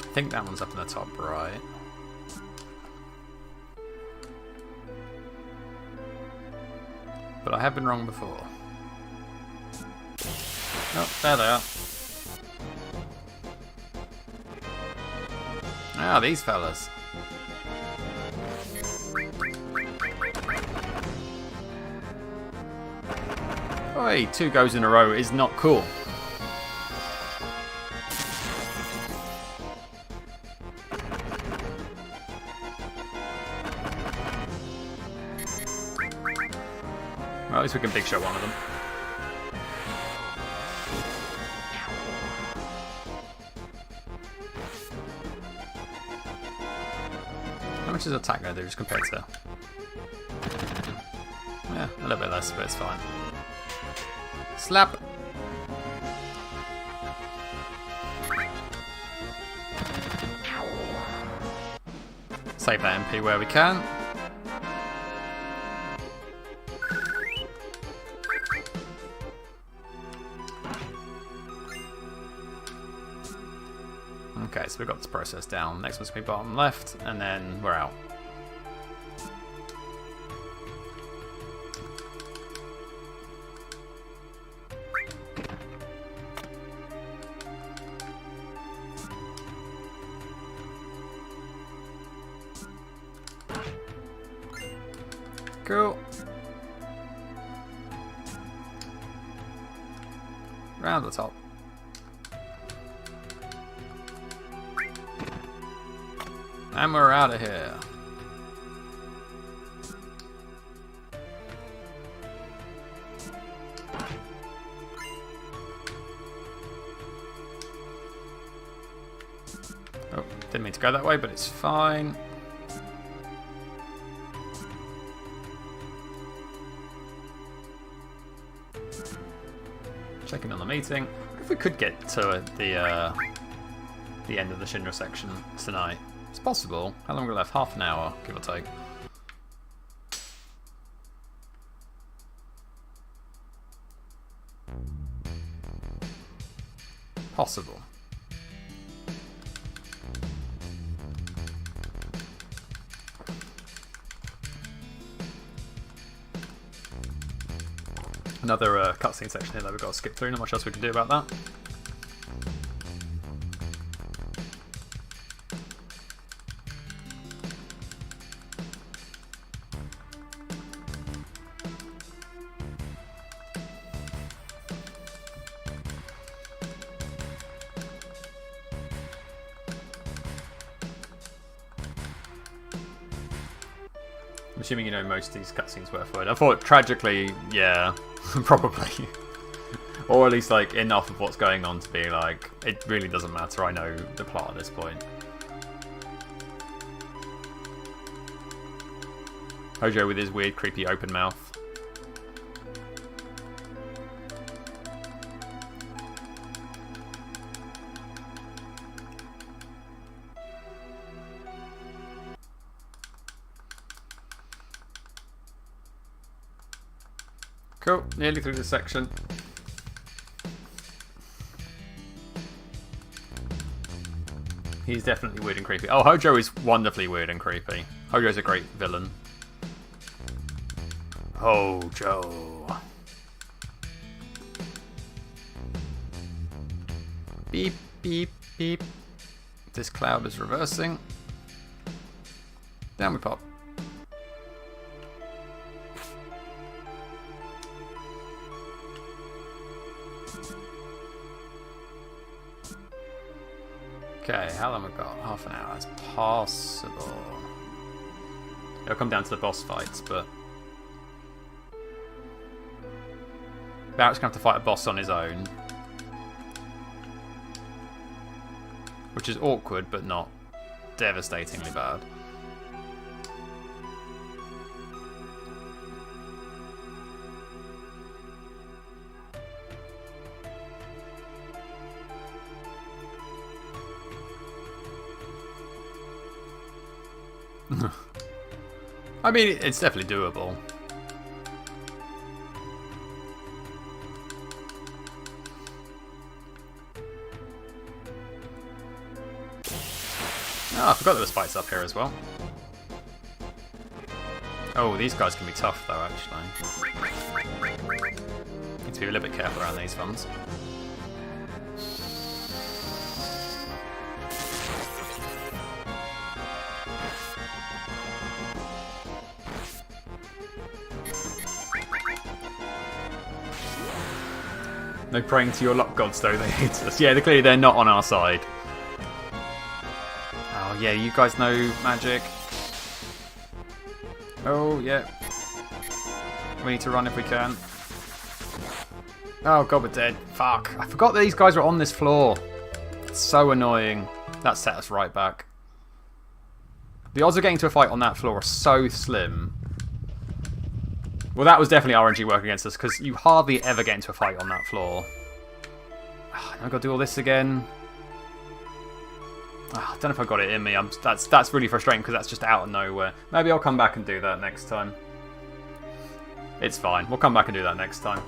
I think that one's up in the top right. But I have been wrong before. Oh, there they are. Ah, these fellas. Oi, 2 goes in a row is not cool. Well, at least we can big shot one of them. How much is attack going to do just compared to... Yeah, a little bit less, but it's fine. Slap! Save that MP where we can. Okay, so we've got this process down. Next one's going to be bottom left, and then we're out. Cool. Round the top. And we're out of here. Oh, didn't mean to go that way, but it's fine. Checking on the meeting. What if we could get to the end of the Shinra section tonight? It's possible. How long have we left? Half an hour, give or take. Possible. Another cutscene section here that we've got to skip through. Not much else we can do about that. I'm assuming you know most of these cutscenes word for word. I thought tragically, yeah, probably. Or at least like enough of what's going on to be like, it really doesn't matter, I know the plot at this point. Hojo with his weird creepy open mouth. Cool, nearly through this section. He's definitely weird and creepy. Oh, Hojo is wonderfully weird and creepy. Hojo's a great villain. Hojo. Beep, beep, beep. This cloud is reversing. Down we pop. Okay, how long have we got? Half an hour. It's possible. It'll come down to the boss fights, but Barret's going to have to fight a boss on his own. Which is awkward, but not devastatingly bad. I mean, it's definitely doable. Oh, I forgot there was fights up here as well. Oh, these guys can be tough though, actually. Need to be a little bit careful around these ones. No praying to your luck gods, though. They hate us. Yeah, clearly they're not on our side. Oh, yeah, you guys know magic. Oh, yeah. We need to run if we can. Oh, God, we're dead. Fuck. I forgot that these guys were on this floor. It's so annoying. That set us right back. The odds of getting to a fight on that floor are so slim. Well, that was definitely RNG working against us, because you hardly ever get into a fight on that floor. I've got to do all this again. I don't know if I got it in me. That's really frustrating, because that's just out of nowhere. Maybe I'll come back and do that next time. It's fine. We'll come back and do that next time.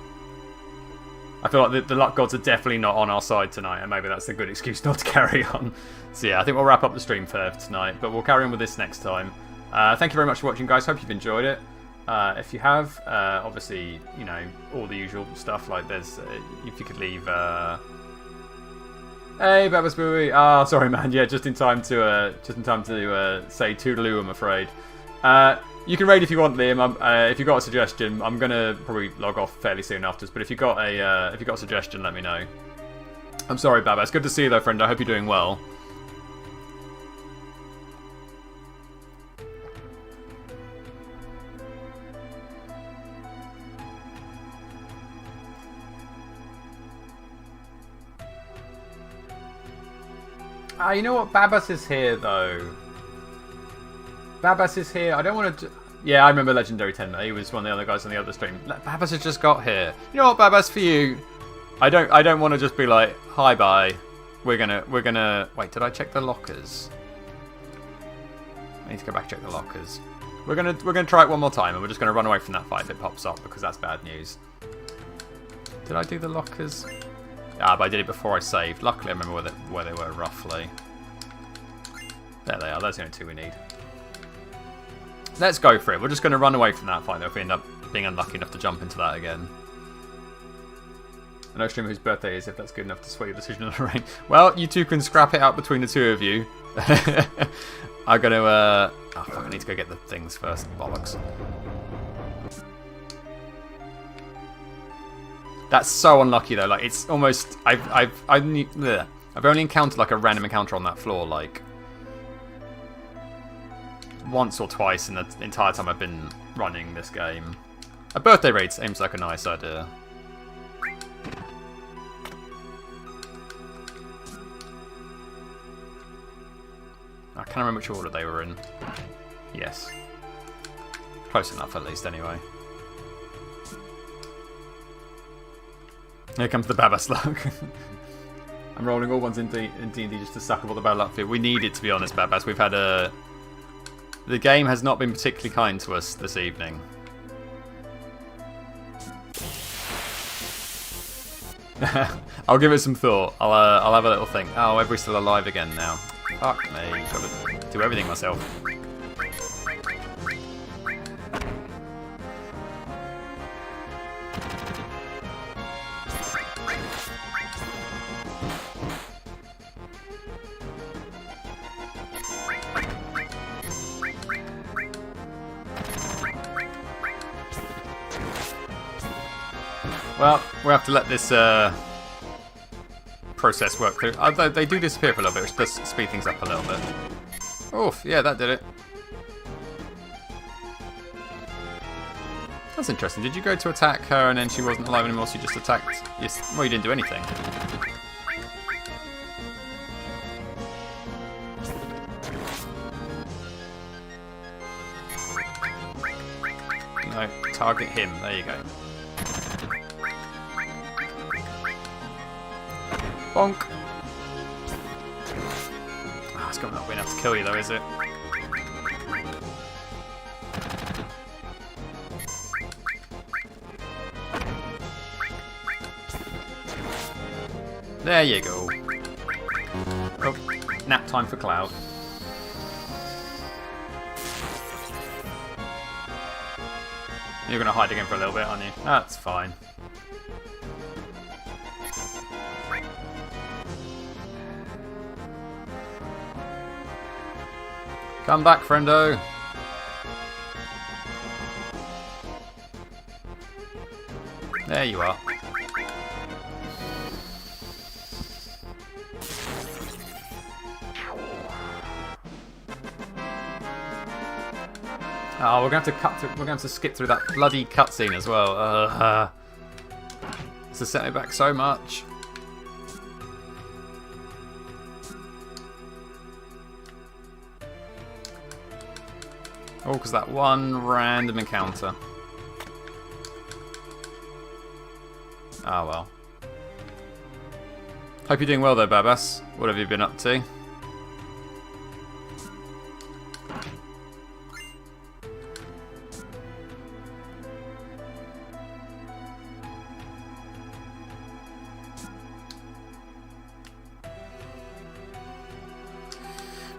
I feel like the luck gods are definitely not on our side tonight, and maybe that's a good excuse not to carry on. So yeah, I think we'll wrap up the stream for tonight, but we'll carry on with this next time. Thank you very much for watching, guys. Hope you've enjoyed it. If you have, obviously, you know, all the usual stuff, like there's, if you could leave, hey, Babas Booey. Ah, sorry, man. Yeah, just in time to say toodaloo, I'm afraid. You can raid if you want, Liam. If you've got a suggestion, I'm gonna probably log off fairly soon afterwards. But if you've got a suggestion, let me know. I'm sorry, Babas. Good to see you though, friend. I hope you're doing well. You know what? Babas is here though. Babas is here. I don't want to. Yeah, I remember Legendary Tenma. He was one of the other guys on the other stream. Babas has just got here. You know what, Babas, for you, I don't want to just be like, hi, bye. We're gonna. Wait, did I check the lockers? I need to go back and check the lockers. We're gonna try it one more time, and we're just gonna run away from that fight if it pops up, because that's bad news. Did I do the lockers? Ah, but I did it before I saved. Luckily, I remember where they were roughly. There they are. Those are the only two we need. Let's go for it. We're just going to run away from that fight, though, if we end up being unlucky enough to jump into that again. I know streamer whose birthday is, if that's good enough to sway your decision on the rain. Well, you two can scrap it out between the two of you. I'm going to... oh, fuck, I need to go get the things first. Bollocks. That's so unlucky, though. Like, it's almost... I've only encountered, like, a random encounter on that floor, like... once or twice in the entire time I've been running this game. A birthday raid seems like a nice idea. I can't remember which order they were in. Yes. Close enough at least anyway. Here comes the Babas luck. I'm rolling all ones in D&D just to suck up all the bad luck for you. We need it, to be honest, Babas. We've had a... The game has not been particularly kind to us this evening. I'll give it some thought. I'll have a little think. Oh, everybody's still alive again now. Fuck me. Got to do everything myself. Well, we'll have to let this process work through. Although they do disappear for a little bit, which does speed things up a little bit. Oof, yeah, that did it. That's interesting. Did you go to attack her and then she wasn't alive anymore, so you just attacked... Yes. Well, you didn't do anything. No, target him. There you go. Bonk. Oh, it's not be enough to kill you though, is it? There you go. Oh, nap time for Cloud. You're going to hide again for a little bit, aren't you? That's fine. Come back, friendo. There you are. Oh, we're going to have to cut through. We're going to have to skip through that bloody cutscene as well. This has set me back so much. Oh, because that one random encounter. Ah, well. Hope you're doing well though, Babas. What have you been up to?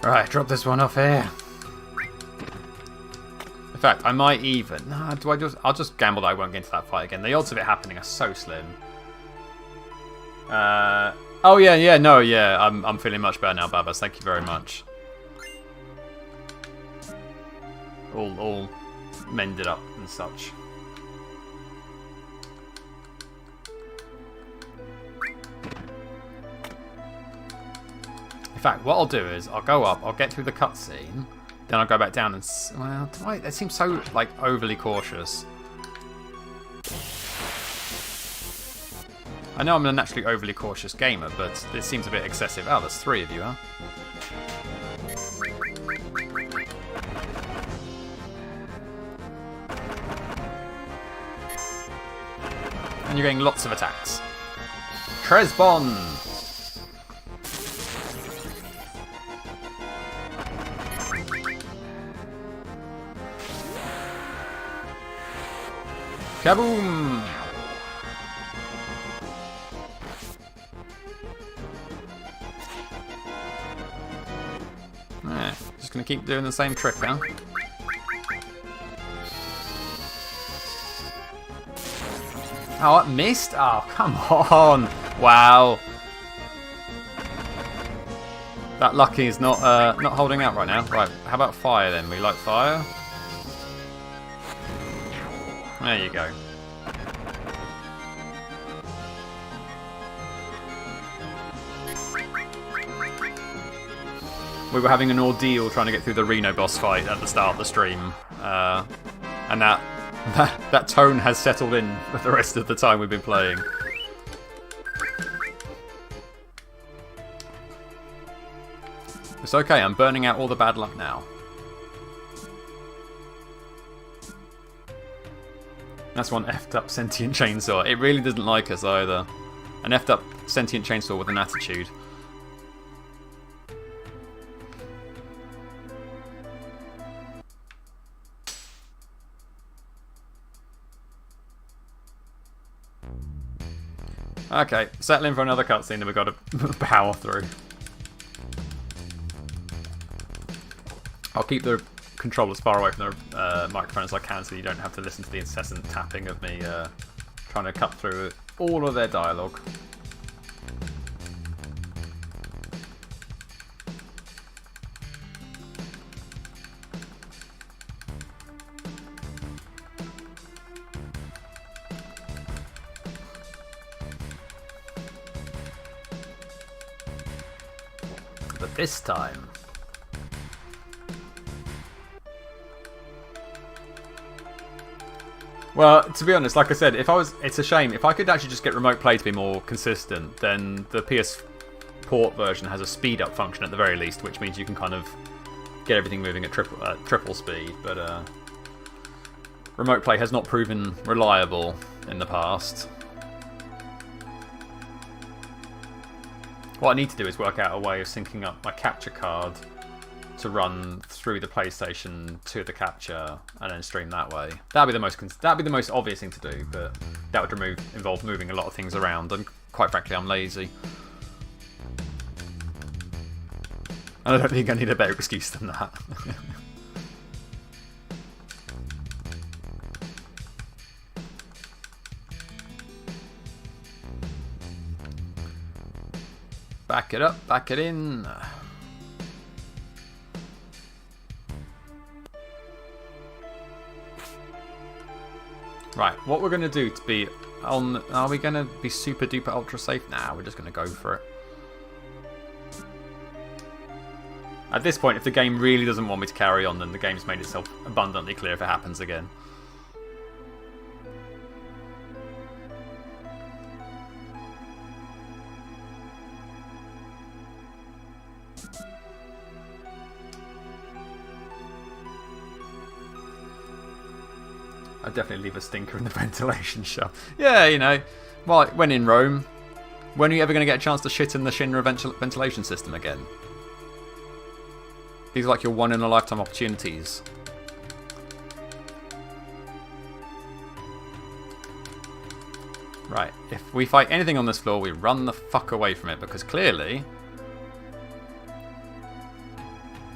Right, drop this one off here. In fact, I might even... Nah, I'll just gamble that I won't get into that fight again. The odds of it happening are so slim. Oh yeah, no, yeah. I'm feeling much better now, Babas. Thank you very much. All mended up and such. In fact, what I'll do is I'll go up, I'll get through the cutscene, then I'll go back down and... Well, it seems so, like, overly cautious. I know I'm a naturally overly cautious gamer, but it seems a bit excessive. Oh, there's 3 of you, huh? And you're getting lots of attacks. Tresbon! Kaboom! Just gonna keep doing the same trick, huh? Oh, it missed? Oh, come on! Wow. That Lucky is not holding out right now. Right, how about fire then? We like fire? There you go. We were having an ordeal trying to get through the Reno boss fight at the start of the stream. And that tone has settled in for the rest of the time we've been playing. It's okay, I'm burning out all the bad luck now. That's one effed up sentient chainsaw. It really doesn't like us either. An effed up sentient chainsaw with an attitude. Okay, settling for another cutscene that we've got to power through. I'll keep the controllers far away from the microphone as I can so you don't have to listen to the incessant tapping of me trying to cut through all of their dialogue. But this time... Well, to be honest, like I said, it's a shame. If I could actually just get remote play to be more consistent, then the PS Port version has a speed up function at the very least, which means you can kind of get everything moving at triple speed. But remote play has not proven reliable in the past. What I need to do is work out a way of syncing up my capture card to run through the PlayStation to the capture and then stream that way. That'd be the most obvious thing to do, but that would involve moving a lot of things around, and quite frankly, I'm lazy. And I don't think I need a better excuse than that. Back it up, back it in. Right, what we're going to do to be on... Are we going to be super duper ultra safe? Nah, we're just going to go for it. At this point, if the game really doesn't want me to carry on, then the game's made itself abundantly clear if it happens again. I'd definitely leave a stinker in the ventilation shaft. Yeah, you know, well, when in Rome, when are you ever going to get a chance to shit in the Shinra ventilation system again? These are like your one-in-a-lifetime opportunities. Right, if we fight anything on this floor, we run the fuck away from it, because clearly...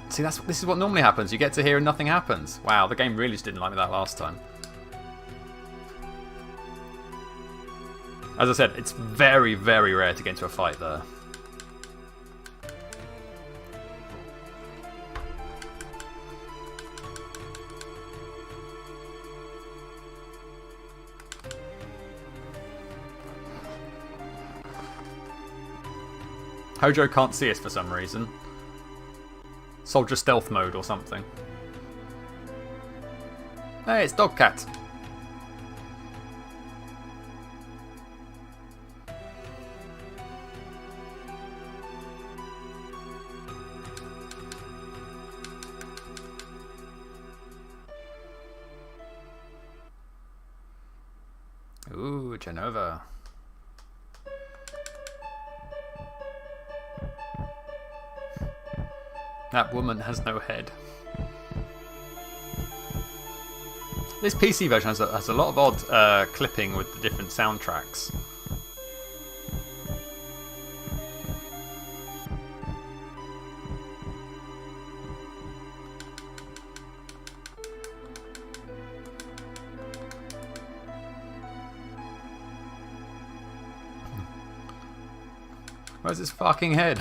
See, this is what normally happens. You get to here and nothing happens. Wow, the game really just didn't like me that last time. As I said, it's very, very rare to get into a fight there. Hojo can't see us for some reason. Soldier stealth mode or something. Hey, it's Dogcat. Ooh, Genova. That woman has no head. This PC version has a lot of odd clipping with the different soundtracks. Where's his fucking head?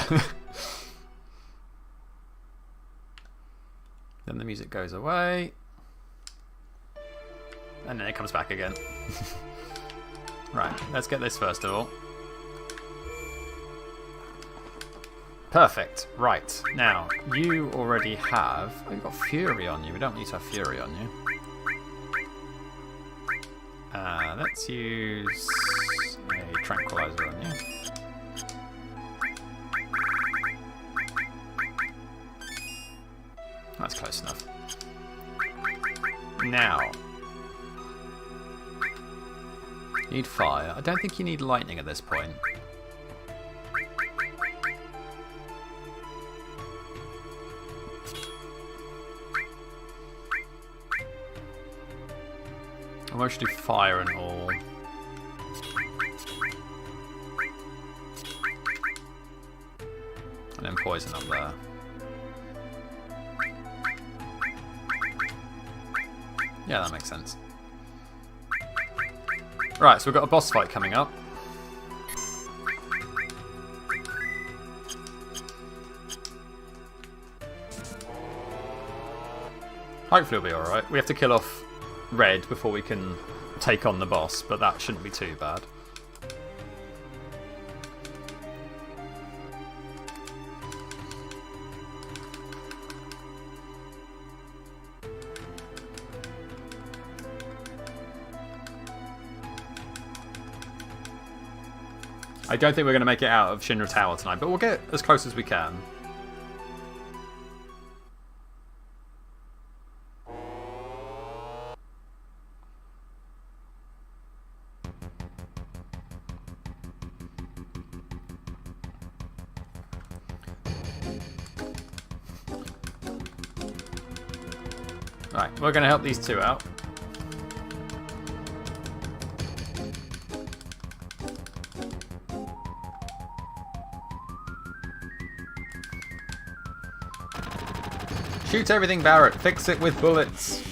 Then the music goes away. And then it comes back again. Right, let's get this first of all. Perfect. Right, now, you already have... Oh, you've got Fury on you. We don't need to have Fury on you. Let's use a Tranquilizer on you. That's close enough. Now, you need fire. I don't think you need lightning at this point. I might do fire and all. And then poison up there. Yeah, that makes sense. Right, so we've got a boss fight coming up. Hopefully it'll be alright. We have to kill off Red before we can take on the boss, but that shouldn't be too bad. I don't think we're going to make it out of Shinra Tower tonight, but we'll get as close as we can. Right, we're going to help these two out. Shoot everything, Barret. Fix it with bullets.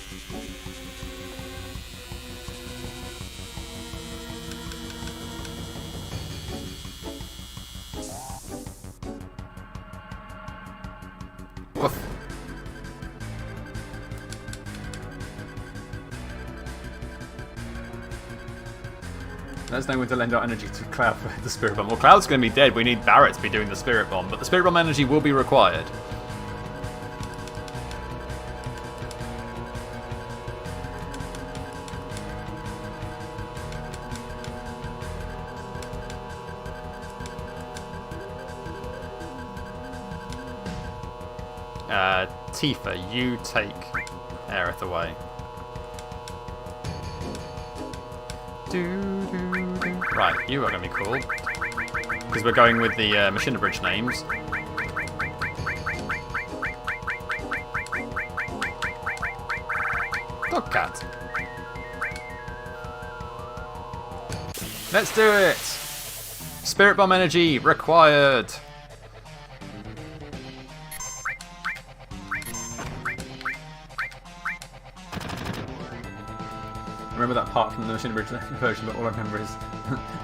Woof. There's no one to lend our energy to Cloud for the Spirit Bomb. Well, Cloud's going to be dead. We need Barret to be doing the Spirit Bomb, but the Spirit Bomb energy will be required. Tifa, you take Aerith away. Right, you are going to be cool. Because we're going with the Machina Bridge names. Dog cat. Let's do it! Spirit Bomb energy required! I remember that part from the Machina Bridge version, but all I remember is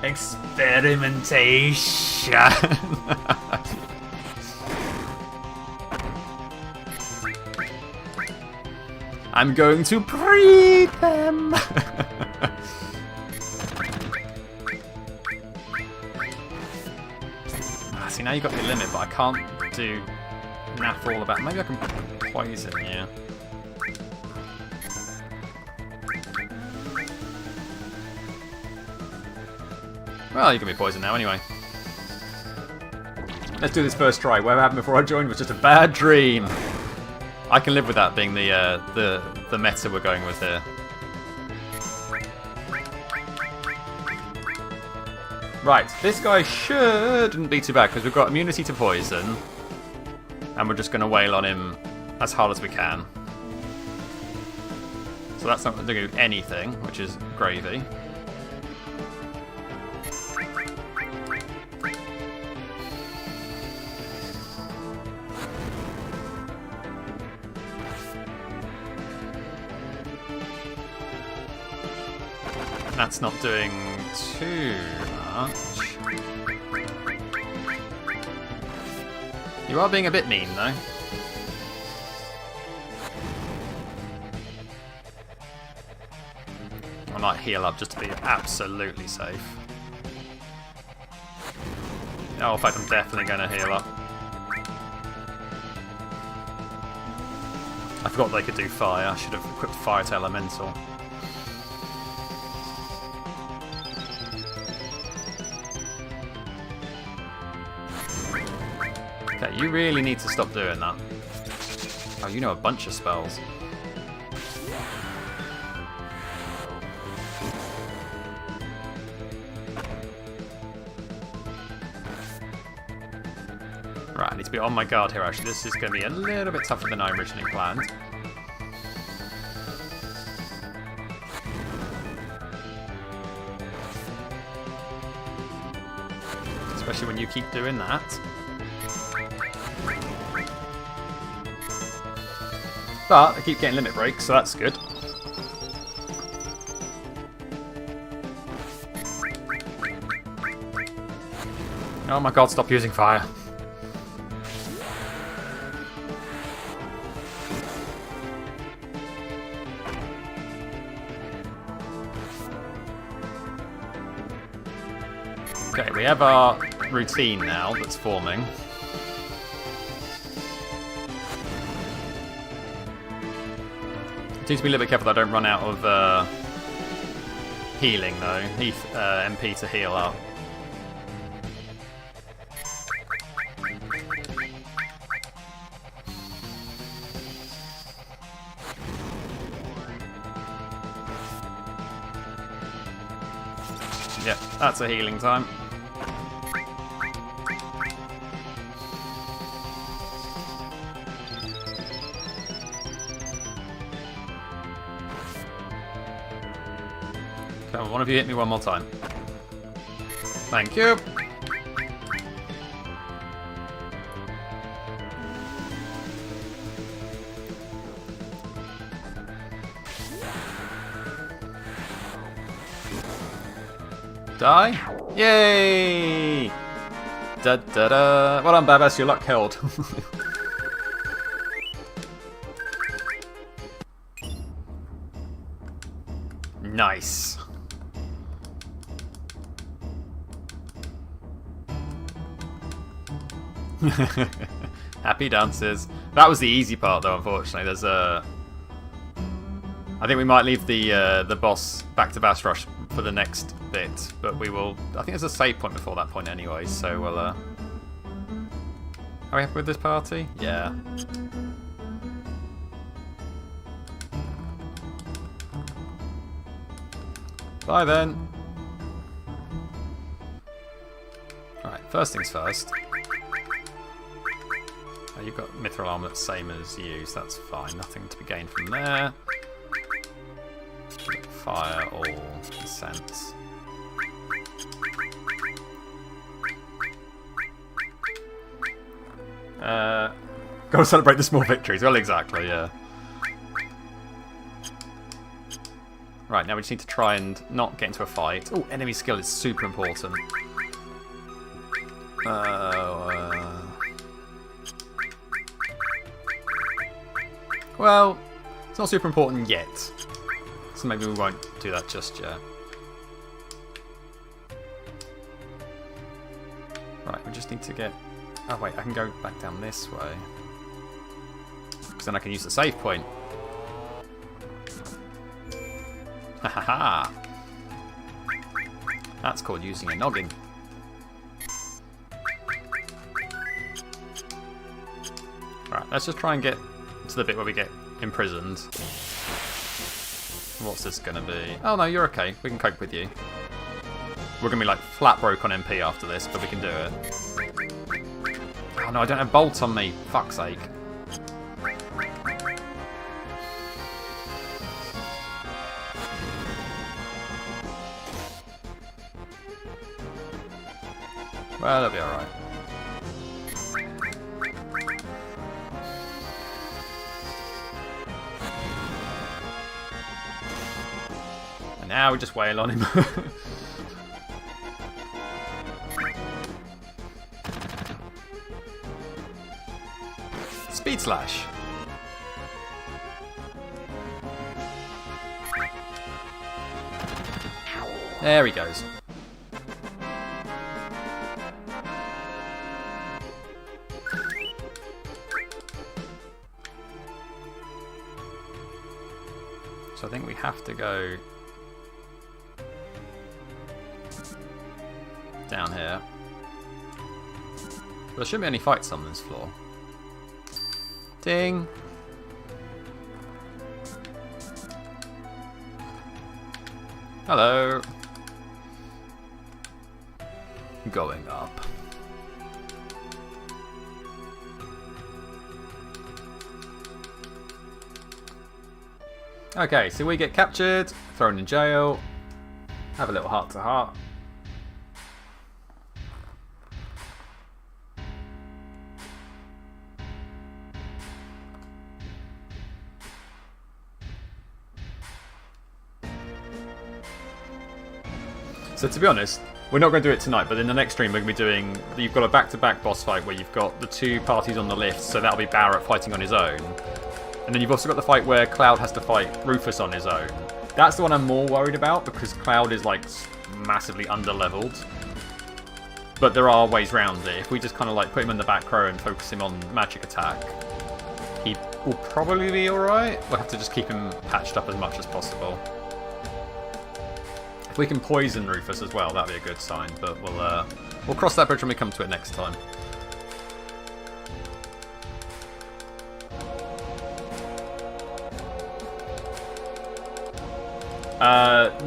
experimentation! I'm going to breed them! See, now you've got your limit, but I can't do naff all about. Maybe I can poison you. Well, you can be poisoned now anyway. Let's do this first try. What happened before I joined was just a bad dream. I can live with that being the meta we're going with here. Right, this guy shouldn't be too bad because we've got immunity to poison, and we're just going to wail on him as hard as we can. So that's not going to do anything, which is gravy. That's not doing too much. You are being a bit mean, though. I might heal up just to be absolutely safe. Oh, in fact, I'm definitely going to heal up. I forgot they could do fire. I should have equipped fire to elemental. Okay, you really need to stop doing that. Oh, you know a bunch of spells. Right, I need to be on my guard here, actually. This is going to be a little bit tougher than I originally planned. Especially when you keep doing that. But I keep getting limit breaks, so that's good. Oh my god, stop using fire. Okay, we have our routine now that's forming. Need to be a little bit careful that I don't run out of healing, though. Need MP to heal up. Yep, that's a healing time. Come on, one of you hit me one more time. Thank you. Die? Yay! Da da da. Well done, Babas, your luck held. Nice. Happy dances. That was the easy part, though. Unfortunately, there's a. I think we might leave the boss back to Bass Rush for the next bit, but we will. I think there's a save point before that point, anyway. So we'll. Are we happy with this party? Yeah. Bye then. Alright, first things first. You've got mithril armor that's same as you, so that's fine. Nothing to be gained from there. Fire all sense. Gotta celebrate the small victories. Well, exactly, yeah. Right, now we just need to try and not get into a fight. Oh, enemy skill is super important. Well, it's not super important yet. So maybe we won't do that just yet. Right, we just need to get... Oh wait, I can go back down this way. Because then I can use the save point. Ha ha ha! That's called using a noggin. Right, let's just try and get to the bit where we get imprisoned. What's this gonna be? Oh no, you're okay. We can cope with you. We're gonna be like flat broke on MP after this, but we can do it. Oh no, I don't have bolts on me. Fuck's sake. Well, that'll be alright. And now we just wail on him. Speed slash. There he goes. So I think we have to go down here. There shouldn't be any fights on this floor. Ding! Hello! Going up. Okay, so we get captured, thrown in jail, have a little heart to heart. So to be honest, we're not going to do it tonight, but in the next stream we're going to be doing... You've got a back-to-back boss fight where you've got the two parties on the lift, so that'll be Barret fighting on his own. And then you've also got the fight where Cloud has to fight Rufus on his own. That's the one I'm more worried about, because Cloud is like massively under-leveled. But there are ways around it. If we just kind of like put him in the back row and focus him on magic attack, he will probably be alright. We'll have to just keep him patched up as much as possible. If we can poison Rufus as well, that'd be a good sign, but we'll cross that bridge when we come to it next time.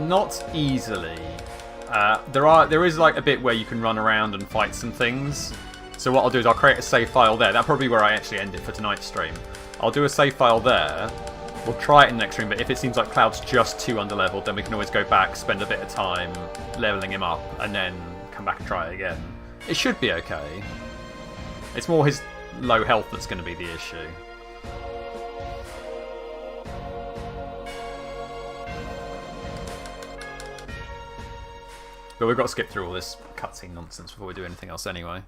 Not easily. There is like a bit where you can run around and fight some things. So what I'll do is I'll create a save file there. That'll probably be where I actually end it for tonight's stream. I'll do a save file there. We'll try it in the next stream, but if it seems like Cloud's just too underleveled, then we can always go back, spend a bit of time leveling him up, and then come back and try it again. It should be okay. It's more his low health that's going to be the issue. But we've got to skip through all this cutscene nonsense before we do anything else anyway.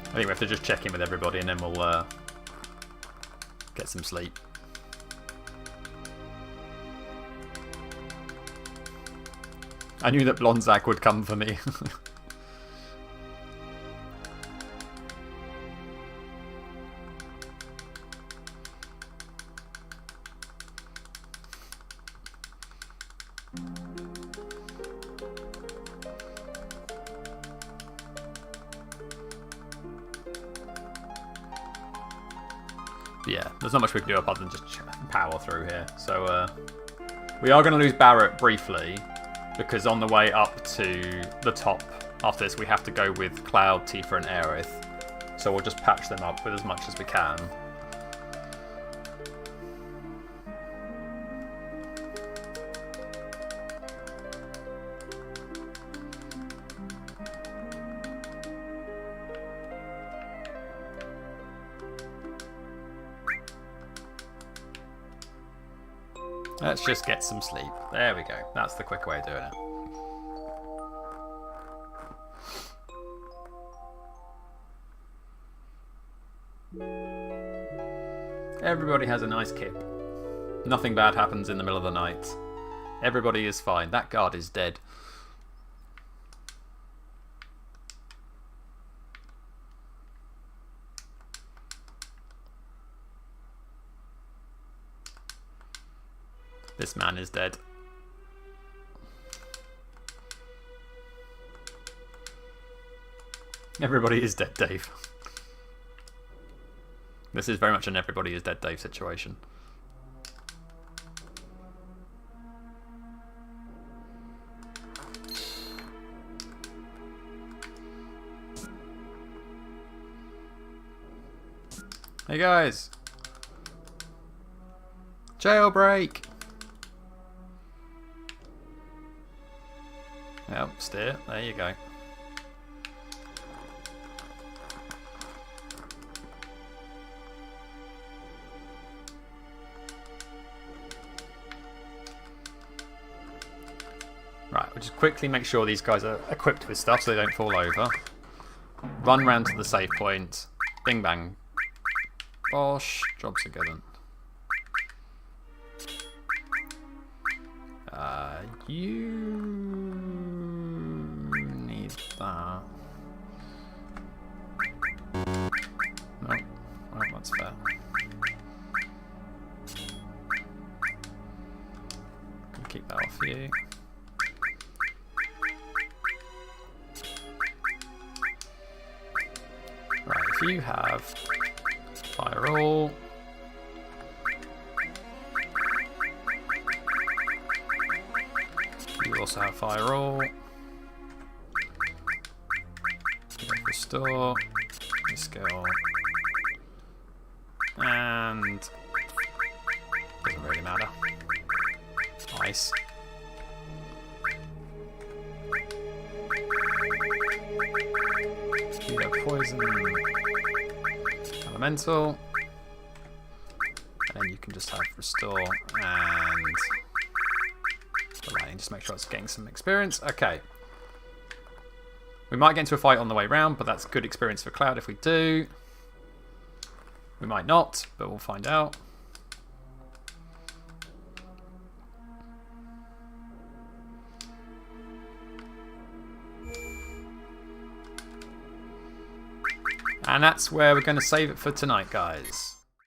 I think we have to just check in with everybody and then we'll get some sleep. I knew that Blondzak would come for me. Yeah, there's not much we can do other than just power through here. So we are going to lose Barret briefly, because on the way up to the top after this we have to go with Cloud, Tifa and Aerith. So we'll just patch them up with as much as we can. Let's just get some sleep. There we go. That's the quick way of doing it. Everybody has a nice kip. Nothing bad happens in the middle of the night. Everybody is fine. That guard is dead. This man is dead. Everybody is dead, Dave. This is very much an everybody is dead, Dave situation. Hey guys! Jailbreak! Oh, steer. There you go. Right, we'll just quickly make sure these guys are equipped with stuff so they don't fall over. Run round to the save point. Bing bang. Bosh. Jobs are good. You need that. No, well, that's fair. Keep that off you. Right, if you have fire all. You also have fire all. Restore. Skill. And doesn't really matter. Ice. You have poison. Elemental. And then you can just have restore and just make sure it's getting some experience. Okay. We might get into a fight on the way round, but that's good experience for Cloud if we do. We might not, but we'll find out. And that's where we're going to save it for tonight, guys.